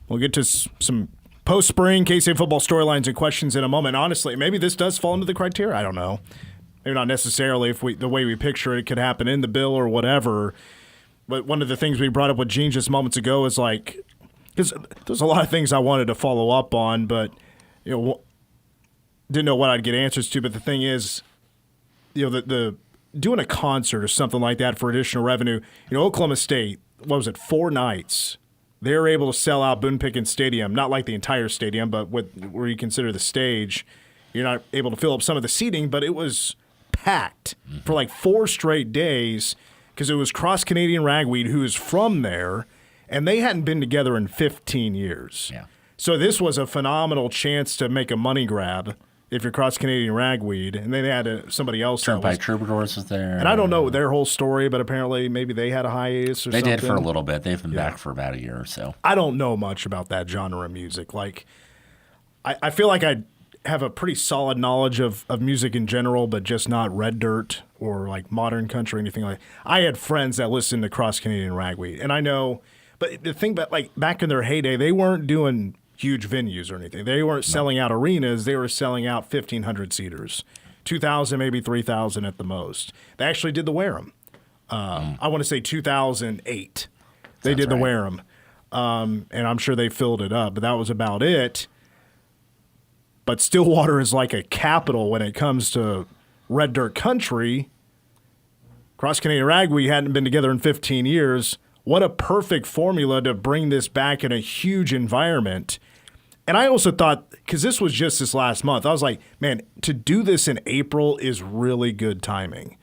We'll get to some post-spring K-State football storylines and questions in a moment. Honestly, maybe this does fall into the criteria. I don't know. Maybe not necessarily if the way we picture it could happen in the bill or whatever. But one of the things we brought up with Gene just moments ago is like, because there's a lot of things I wanted to follow up on, but didn't know what I'd get answers to. But the thing is, the doing a concert or something like that for additional revenue. Oklahoma State, what was it, 4 nights? They were able to sell out Boone Pickens Stadium, not like the entire stadium, but where you consider the stage. You're not able to fill up some of the seating, but it was packed for like 4 straight days because it was Cross Canadian Ragweed, who is from there, and they hadn't been together in 15 years. Yeah. So this was a phenomenal chance to make a money grab if you're Cross Canadian Ragweed, and then they had somebody else. Turnpike Troubadours was there. And I don't know their whole story, but apparently maybe they had a hiatus or something. They did for a little bit. They've been back for about a year or so. I don't know much about that genre of music. Like, I feel like have a pretty solid knowledge of music in general, but just not Red Dirt or like modern country or anything like that. I had friends that listened to Cross Canadian Ragweed, and I know, but the thing about like back in their heyday, they weren't doing huge venues or anything. They weren't selling out arenas. They were selling out 1,500 seaters, 2,000, maybe 3,000 at the most. They actually did the Wareham. I want to say 2008. They did the Wareham, and I'm sure they filled it up, but that was about it. But Stillwater is like a capital when it comes to Red Dirt country. Cross Canadian Ragweed hadn't been together in 15 years. What a perfect formula to bring this back in a huge environment. And I also thought, because this was just this last month, I was like, man, to do this in April is really good timing.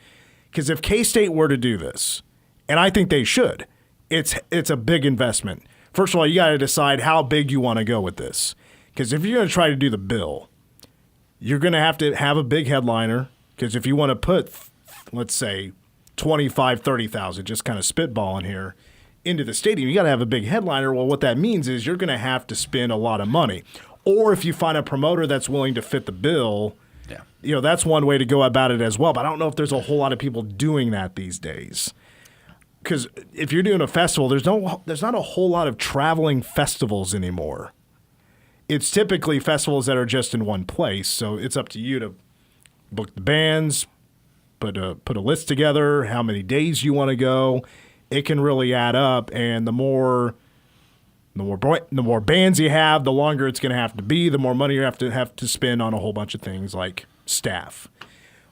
Because if K-State were to do this, and I think they should, it's a big investment. First of all, you got to decide how big you want to go with this. Because if you're going to try to do the bill, you're going to have a big headliner. Because if you want to put, let's say, 25, 30,000, just kind of spitballing here, into the stadium, you got to have a big headliner. Well, what that means is you're going to have to spend a lot of money. Or if you find a promoter that's willing to fit the bill, that's one way to go about it as well. But I don't know if there's a whole lot of people doing that these days. Because if you're doing a festival, there's not a whole lot of traveling festivals anymore. It's typically festivals that are just in one place, so it's up to you to book the bands, put a list together, how many days you want to go. It can really add up, and the more bands you have, the longer it's going to have to be, the more money you have to spend on a whole bunch of things like staff.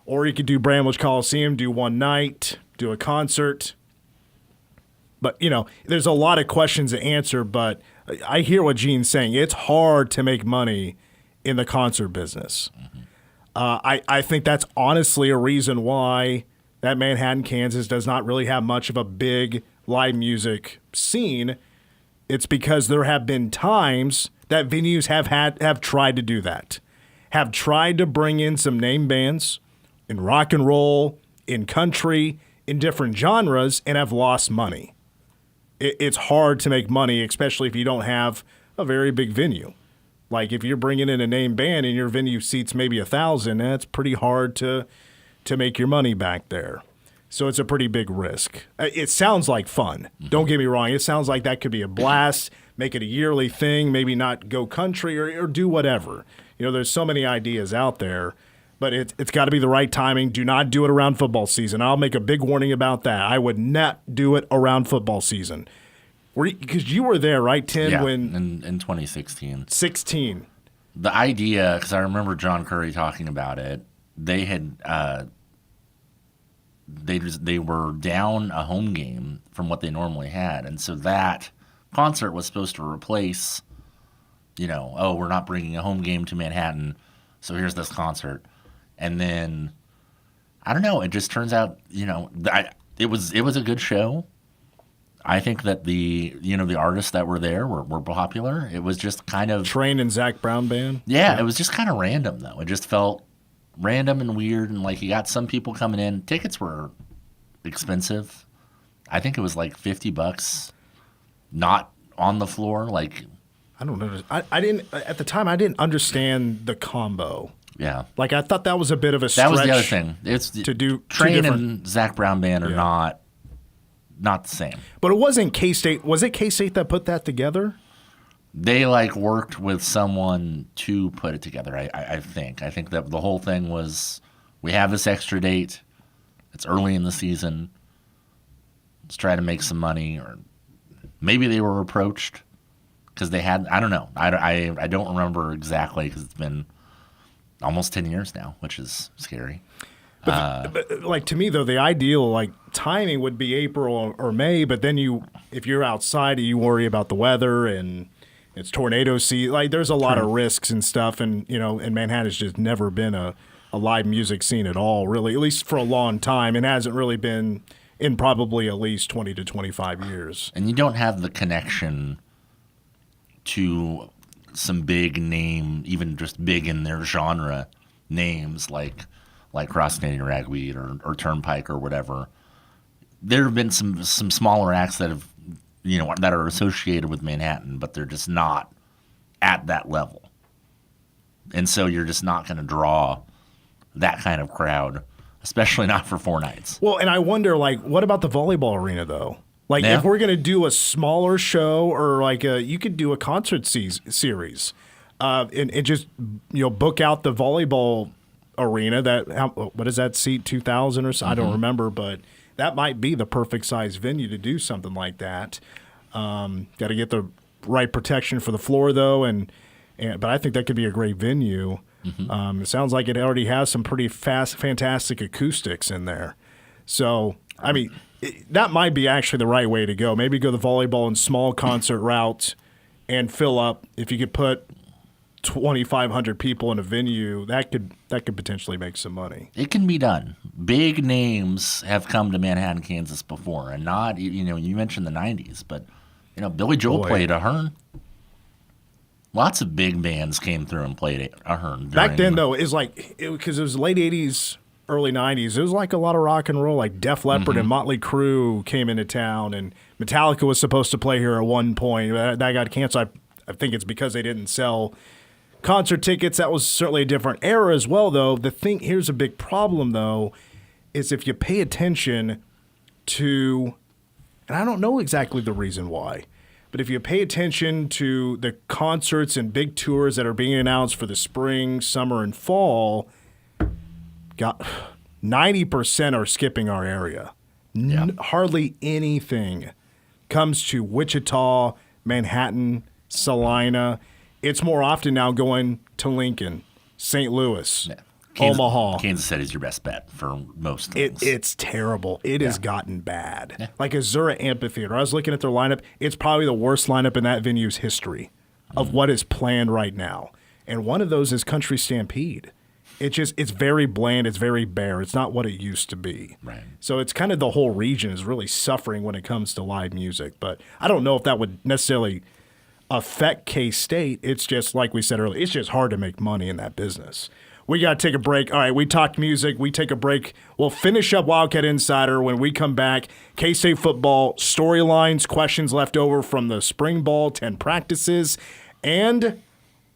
Or you could do Bramlage Coliseum, do one night, do a concert. But, there's a lot of questions to answer, but I hear what Gene's saying. It's hard to make money in the concert business. I think that's honestly a reason why that Manhattan, Kansas does not really have much of a big live music scene. It's because there have been times that venues have tried to do that, have tried to bring in some name bands in rock and roll, in country, in different genres, and have lost money. It's hard to make money, especially if you don't have a very big venue. Like if you're bringing in a name band and your venue seats maybe 1,000, that's pretty hard to make your money back there. So it's a pretty big risk. It sounds like fun. Don't get me wrong. It sounds like that could be a blast, make it a yearly thing, maybe not go country or do whatever. There's so many ideas out there, but it's got to be the right timing. Do not do it around football season. I'll make a big warning about that. I would not do it around football season. Because you were there, right, Tim? Yeah, when in 2016. 16. The idea, because I remember John Curry talking about it, they had they were down a home game from what they normally had, and so that concert was supposed to replace, we're not bringing a home game to Manhattan, so here's this concert, and then I don't know, it just turns out, it was a good show. I think that the artists that were there were popular. It was just kind of Train and Zach Brown band. Yeah, it was just kind of random though. It just felt random and weird, and like you got some people coming in. Tickets were expensive. I think it was like $50, not on the floor. Like I don't know. I didn't at the time. I didn't understand the combo. Yeah, like I thought that was a bit of a stretch. That was the other thing. It's to do Train and Zach Brown band are not the same. But it wasn't K-State. Was it K-State that put that together? They worked with someone to put it together. I think. I think that the whole thing was, we have this extra date. It's early in the season. Let's try to make some money. Or maybe they were approached because they had. I don't know. I don't remember exactly because it's been almost 10 years now, which is scary. But like to me though, the ideal timing would be April or May. But then if you're outside, you worry about the weather and it's tornado season. There's a lot of risks and stuff. And and Manhattan's just never been a live music scene at all, really, at least for a long time, and hasn't really been in probably at least 20 to 25 years. And you don't have the connection to some big name, even just big in their genre names like Cross Canadian Ragweed or Turnpike or whatever. There have been some smaller acts that have, that are associated with Manhattan, but they're just not at that level. And so you're just not going to draw that kind of crowd, especially not for 4 nights. Well, and I wonder, what about the volleyball arena, though? If we're going to do a smaller show or you could do a concert series and just, book out the volleyball arena. What does that seat, 2,000 or so? I don't remember, but that might be the perfect size venue to do something like that. Got to get the right protection for the floor, though, but I think that could be a great venue. It sounds like it already has some pretty fantastic acoustics in there. So, I mean, that might be actually the right way to go. Maybe go the volleyball and small concert route and fill up. If you could put 2,500 people in a venue, that could potentially make some money. It can be done. Big names have come to Manhattan, Kansas before, and not, you mentioned the 90s, but, Billy Joel played Ahern. Lots of big bands came through and played Ahern. Back then, though, because it was late 80s, early 90s, it was like a lot of rock and roll, like Def Leppard and Motley Crue came into town, and Metallica was supposed to play here at one point. That got canceled. I think it's because they didn't sell concert tickets. That was certainly a different era as well, though. Here's a big problem, though, is if you pay attention to, and I don't know exactly the reason why, but if you pay attention to the concerts and big tours that are being announced for the spring, summer, and fall, 90% are skipping our area. Hardly anything comes to Wichita, Manhattan, Salina. It's more often now going to Lincoln, St. Louis, Omaha. Kansas City's your best bet for most things. It's terrible. It has gotten bad. Yeah. Like Azura Amphitheater. I was looking at their lineup. It's probably the worst lineup in that venue's history of what is planned right now. And one of those is Country Stampede. It's very bland. It's very bare. It's not what it used to be. Right. So it's kind of the whole region is really suffering when it comes to live music. But I don't know if that would necessarily affect K-State. It's just, like we said earlier, it's just hard to make money in that business. We got to take a break. All right, we talked music. We take a break. We'll finish up Wildcat Insider when we come back. K-State football storylines, questions left over from the spring ball, 10 practices, and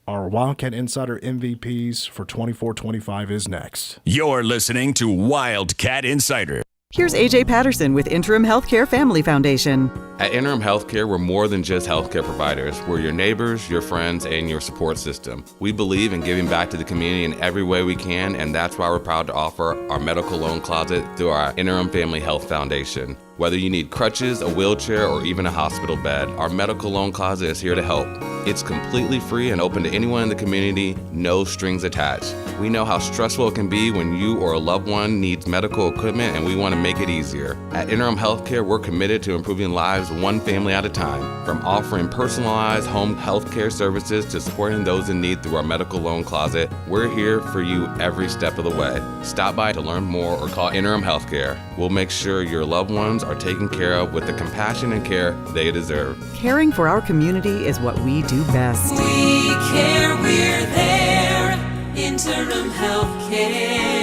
our Wildcat Insider MVPs for 24-25 is next. You're listening to Wildcat Insider. Here's AJ Patterson with Interim Healthcare Family Foundation. At Interim Healthcare, we're more than just healthcare providers. We're your neighbors, your friends, and your support system. We believe in giving back to the community in every way we can, and that's why we're proud to offer our medical loan closet through our Interim Family Health Foundation. Whether you need crutches, a wheelchair, or even a hospital bed, our medical loan closet is here to help. It's completely free and open to anyone in the community, no strings attached. We know how stressful it can be when you or a loved one needs medical equipment, and we want to make it easier. At Interim Healthcare, we're committed to improving lives one family at a time. From offering personalized home healthcare services to supporting those in need through our medical loan closet, we're here for you every step of the way. Stop by to learn more or call Interim Healthcare. We'll make sure your loved ones are taken care of with the compassion and care they deserve. Caring for our community is what we do best. We care, we're there. Interim Healthcare.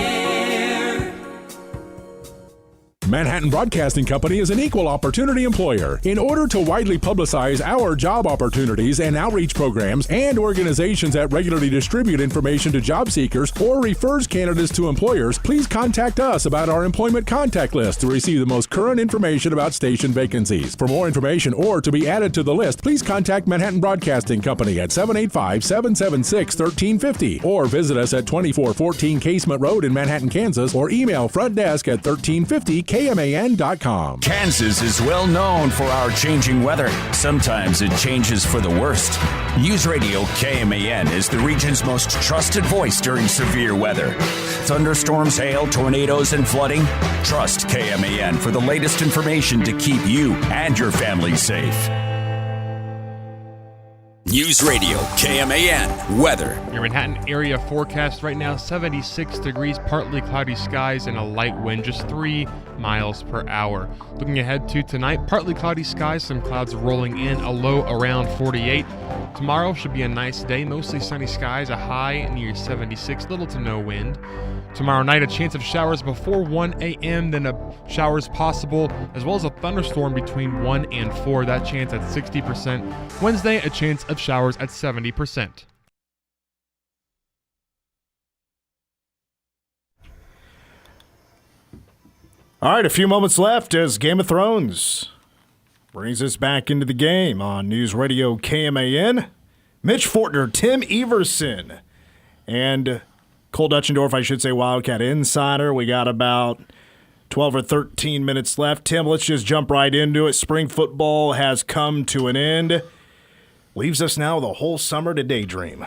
Manhattan Broadcasting Company is an equal opportunity employer. In order to widely publicize our job opportunities and outreach programs and organizations that regularly distribute information to job seekers or refers candidates to employers, please contact us about our employment contact list to receive the most current information about station vacancies. For more information or to be added to the list, please contact Manhattan Broadcasting Company at 785-776-1350 or visit us at 2414 Casement Road in Manhattan, Kansas, or email frontdesk@1350KMAN.com. Kansas is well known for our changing weather. Sometimes it changes for the worst. News Radio KMAN is the region's most trusted voice during severe weather. Thunderstorms, hail, tornadoes, and flooding? Trust KMAN for the latest information to keep you and your family safe. News Radio KMAN weather. Your Manhattan area forecast right now, 76 degrees, partly cloudy skies, and a light wind, just 3 miles per hour. Looking ahead to tonight, partly cloudy skies, some clouds rolling in, a low around 48. Tomorrow should be a nice day, mostly sunny skies, a high near 76, little to no wind. Tomorrow night, a chance of showers before 1 a.m., then showers possible, as well as a thunderstorm between 1 and 4, that chance at 60%. Wednesday, a chance of showers at 70%. All right, a few moments left as Game of Thrones brings us back into the game on News Radio KMAN. Mitch Fortner, Tim Everson, and Cole Dutchendorf, I should say, Wildcat Insider. We got about 12 or 13 minutes left. Tim, let's just jump right into it. Spring football has come to an end. Leaves us now the whole summer to daydream.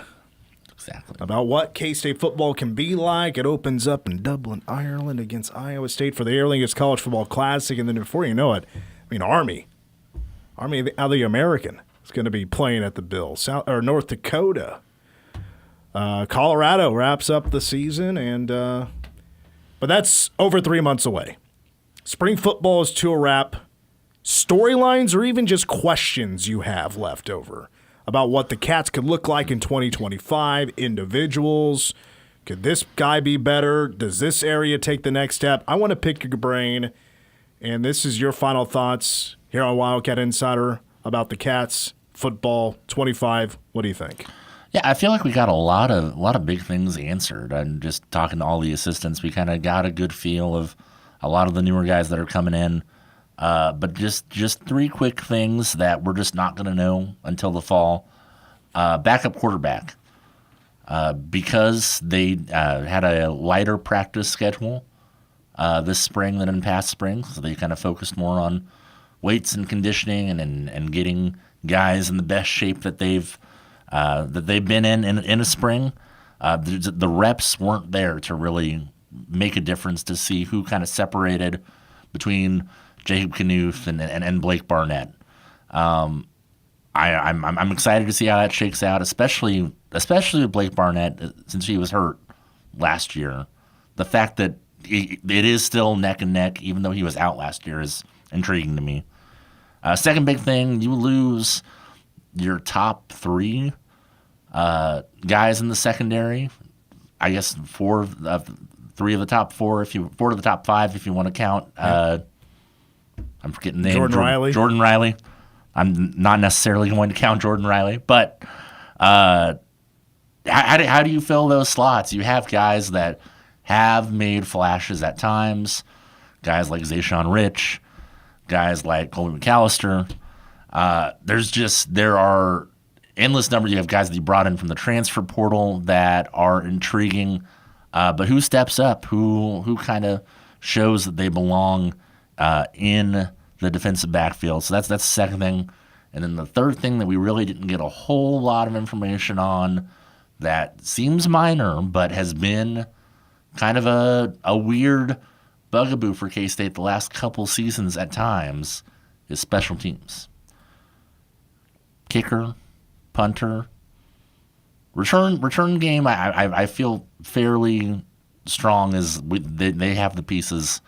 Exactly. About what K-State football can be like. It opens up in Dublin, Ireland against Iowa State for the Air Lingus College Football Classic. And then before you know it, Army of the American is going to be playing at the Bill. North Dakota. Colorado wraps up the season, but that's over 3 months away. Spring football is to a wrap. Storylines or even just questions you have left over about what the Cats could look like in 2025, individuals. Could this guy be better? Does this area take the next step? I want to pick your brain, and this is your final thoughts here on Wildcat Insider about the Cats football 25. What do you think? Yeah, I feel like we got a lot of big things answered. I'm just talking to all the assistants. We kind of got a good feel of a lot of the newer guys that are coming in. But just three quick things that we're just not going to know until the fall. Backup quarterback. Because they had a lighter practice schedule this spring than in past springs, so they kind of focused more on weights and conditioning and getting guys in the best shape that they've been in a spring. The reps weren't there to really make a difference to see who kind of separated between Jacob Knuth and Blake Barnett. I'm excited to see how that shakes out, especially with Blake Barnett since he was hurt last year. The fact that it is still neck and neck, even though he was out last year, is intriguing to me. Second big thing, you lose your top three guys in the secondary. I guess three of the top four, four of the top five, if you want to count. I'm forgetting the name. Jordan Riley. I'm not necessarily going to count Jordan Riley, but how do you fill those slots? You have guys that have made flashes at times, guys like Zayshawn Rich, guys like Colby McAllister. There are endless numbers. You have guys that you brought in from the transfer portal that are intriguing, but who steps up? Who kind of shows that they belong in the defensive backfield? So that's the second thing. And then the third thing that we really didn't get a whole lot of information on that seems minor but has been kind of a weird bugaboo for K-State the last couple seasons at times is special teams. Kicker, punter, return game. I feel fairly strong as they have the pieces,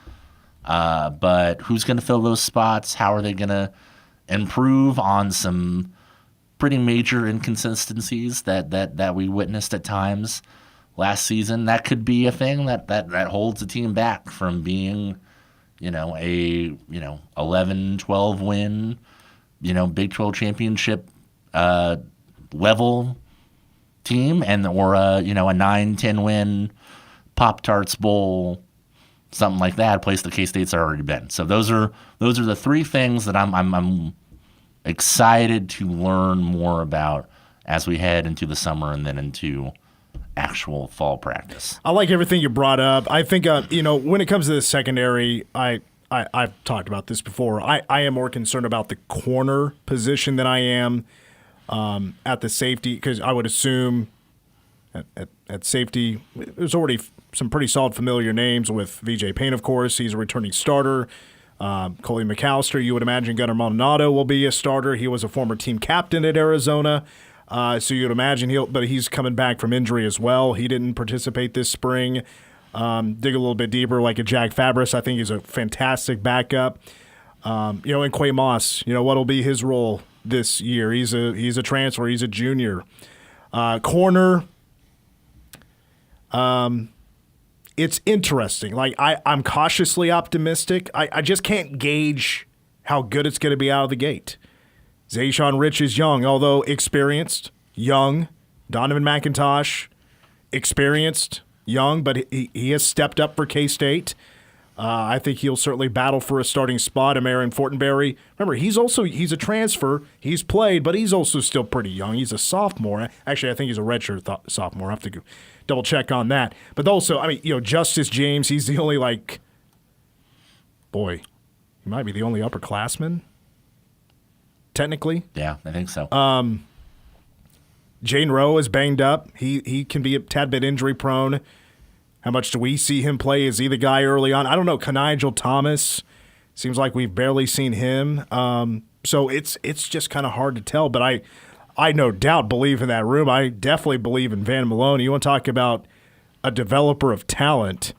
but who's going to fill those spots? How are they going to improve on some pretty major inconsistencies that we witnessed at times last season? That could be a thing that holds a team back from being, a 11-12 win, Big 12 championship level team, or a 9-10 win Pop-Tarts Bowl, something like that, a place that K-State's already been. So those are the three things that I'm excited to learn more about as we head into the summer and then into actual fall practice. I like everything you brought up. I think when it comes to the secondary, I've talked about this before. I am more concerned about the corner position than I am at the safety, because I would assume at safety there's already some pretty solid familiar names with VJ Payne, of course. He's a returning starter. Coley McAllister, you would imagine Gunnar Maldonado will be a starter. He was a former team captain at Arizona. So you'd imagine but he's coming back from injury as well. He didn't participate this spring. Dig a little bit deeper, like a Jack Fabris, I think he's a fantastic backup. And Quay Moss, what'll be his role this year? He's a transfer. He's a junior. Corner. It's interesting. Like I'm cautiously optimistic. I just can't gauge how good it's going to be out of the gate. Zayshawn Rich is young, although experienced, young. Donovan McIntosh, experienced, young, but he has stepped up for K-State. I think he'll certainly battle for a starting spot. Aaron Fortenberry, remember, he's a transfer. He's played, but he's also still pretty young. He's a sophomore. Actually, I think he's a redshirt sophomore. I have to double check on that. But also, Justice James, he's the only, he might be the only upperclassman, technically. Yeah, I think so. Jane Rowe is banged up. He can be a tad bit injury prone. How much do we see him play? Is he the guy early on? I don't know. Kanigel Thomas, seems like we've barely seen him. So it's just kind of hard to tell. But I no doubt believe in that room. I definitely believe in Van Malone. You want to talk about a developer of talent,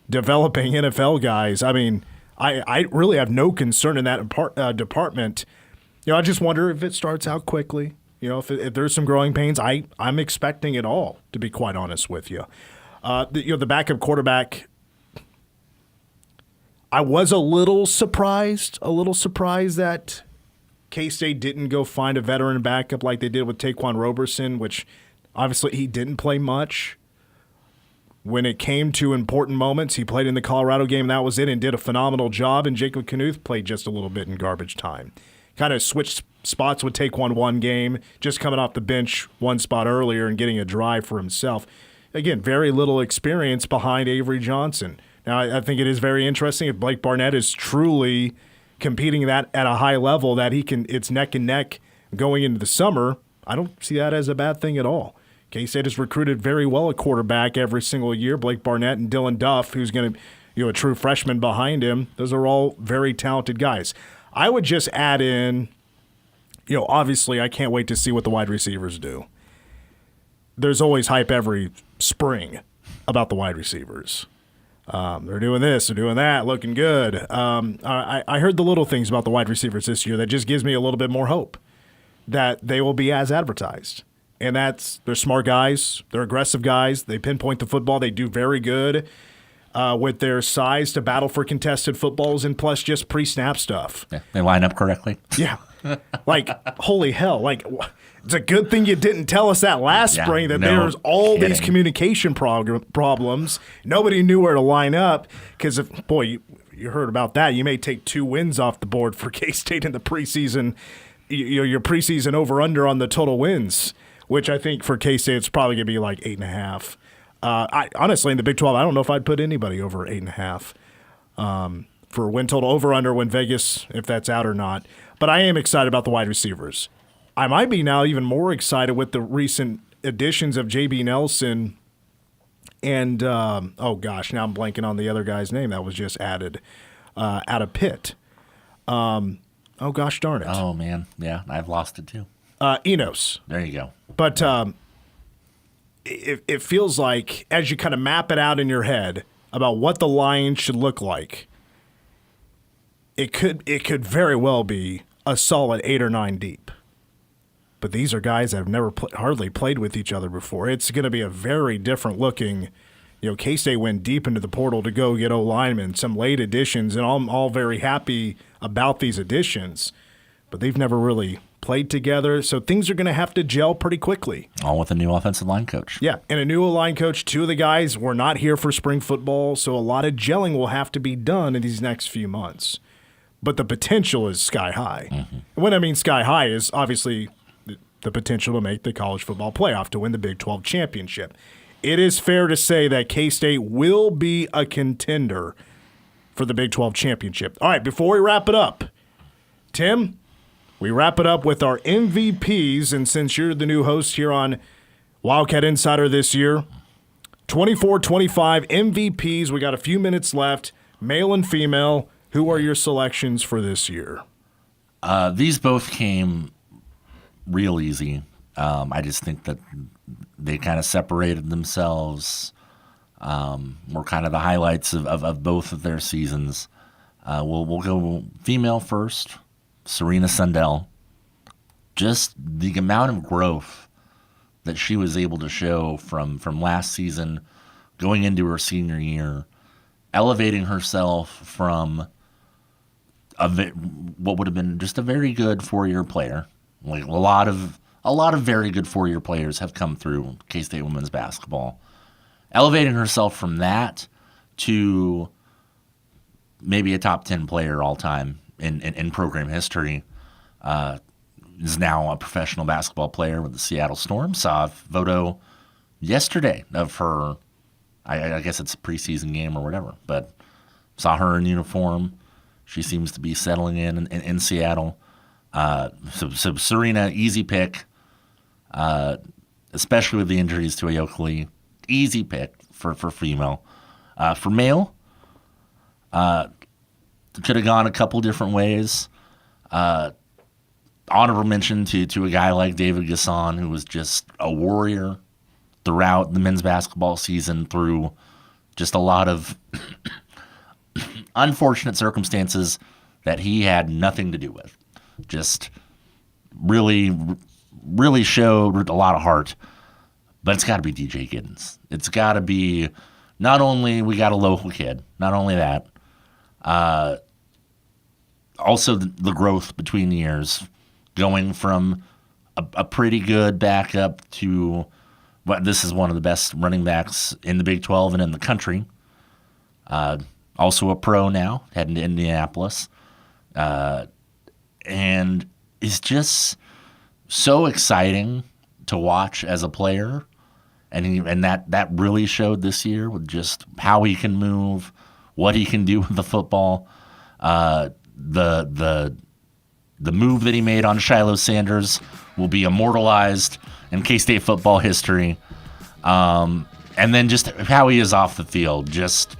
developing NFL guys. I really have no concern in that department. I just wonder if it starts out quickly. If there's some growing pains, I'm expecting it all, to be quite honest with you. The backup quarterback, I was a little surprised that K-State didn't go find a veteran backup like they did with Taquan Roberson, which obviously he didn't play much. When it came to important moments, he played in the Colorado game, and that was it, and did a phenomenal job, and Jacob Knuth played just a little bit in garbage time. Kind of switched spots with Taquan one game, just coming off the bench one spot earlier and getting a drive for himself. Again, very little experience behind Avery Johnson. Now, I think it is very interesting if Blake Barnett is truly competing that at a high level, that it's neck and neck going into the summer. I don't see that as a bad thing at all. K-State has recruited very well a quarterback every single year. Blake Barnett and Dylan Duff, who's going to, a true freshman behind him. Those are all very talented guys. I would just add in, obviously I can't wait to see what the wide receivers do. There's always hype every spring about the wide receivers. They're doing this, they're doing that, looking good. I heard the little things about the wide receivers this year that just gives me a little bit more hope that they will be as advertised. And they're smart guys, they're aggressive guys, they pinpoint the football, they do very good with their size to battle for contested footballs, and plus just pre-snap stuff. Yeah, they line up correctly. Yeah. Holy hell. It's a good thing you didn't tell us that last spring, that there's all these communication problems. Nobody knew where to line up because, you heard about that. You may take 2 wins off the board for K-State in the preseason, your preseason over-under on the total wins, which I think for K-State it's probably going to be 8.5. Honestly, in the Big 12, I don't know if I'd put anybody over 8.5 for win total over-under when Vegas, if that's out or not. But I am excited about the wide receivers. I might be now even more excited with the recent additions of J.B. Nelson and, now I'm blanking on the other guy's name that was just added out of Pitt. Gosh darn it. Oh, man. Yeah, I've lost it too. Enos. There you go. But it feels like as you kind of map it out in your head about what the Lions should look like, it could very well be a solid 8 or 9 deep. But these are guys that have never hardly played with each other before. It's going to be a very different looking. K-State went deep into the portal to go get O-linemen, some late additions, and I'm all very happy about these additions. But they've never really played together, so things are going to have to gel pretty quickly. All with a new offensive line coach. Yeah, and a new line coach. 2 of the guys were not here for spring football, so a lot of gelling will have to be done in these next few months. But the potential is sky high. Mm-hmm. When I mean sky high is obviously the potential to make the college football playoff to win the Big 12 championship. It is fair to say that K-State will be a contender for the Big 12 championship. All right, before we wrap it up, Tim, we wrap it up with our MVPs, and since you're the new host here on Wildcat Insider this year, 24-25 MVPs. We got a few minutes left, male and female. Who are your selections for this year? These both came real easy. I just think that they kind of separated themselves. Were kind of the highlights of both of their seasons. We'll go female first. Serena Sundell. Just the amount of growth that she was able to show from last season going into her senior year, elevating herself from what would have been just a very good 4-year player. Like a lot of very good 4-year players have come through K-State women's basketball. Elevating herself from that to maybe a top 10 player all time in program history. Is now a professional basketball player with the Seattle Storm. Saw a photo yesterday of her. I guess it's a preseason game or whatever, but saw her in uniform. She seems to be settling in Seattle. So Serena, easy pick, especially with the injuries to Ayoka. Easy pick for female. For male, could have gone a couple different ways. Honorable mention to a guy like David Gasson, who was just a warrior throughout the men's basketball season through just a lot of unfortunate circumstances that he had nothing to do with. Just really, really showed a lot of heart. But it's got to be DJ Giddens. It's got to be not only we got a local kid, not only that, also the growth between the years, going from a pretty good backup to this is one of the best running backs in the Big 12 and in the country. Also a pro now, heading to Indianapolis. And is just so exciting to watch as a player. And that really showed this year with just how he can move, what he can do with the football. The move that he made on Shiloh Sanders will be immortalized in K-State football history. And then just how he is off the field, just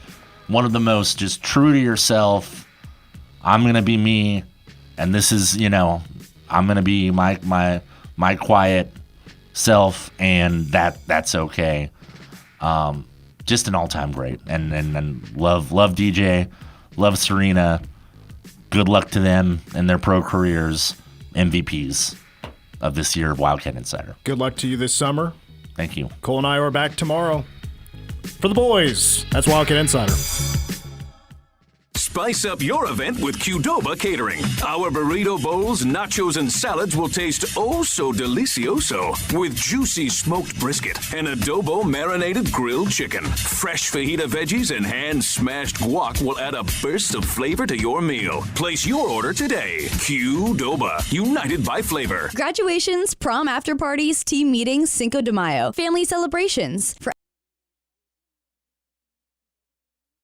one of the most just true to yourself. I'm going to be me, and this is, I'm going to be my quiet self, and that's okay. Just an all-time great. And love DJ, love Serena. Good luck to them in their pro careers, MVPs of this year of Wildcat Insider. Good luck to you this summer. Thank you. Cole and I are back tomorrow. For the boys, that's Wildcat Insider. Spice up your event with Qdoba Catering. Our burrito bowls, nachos, and salads will taste oh so delicioso with juicy smoked brisket and adobo marinated grilled chicken. Fresh fajita veggies and hand-smashed guac will add a burst of flavor to your meal. Place your order today. Qdoba, united by flavor. Graduations, prom after parties, team meetings, Cinco de Mayo, family celebrations. For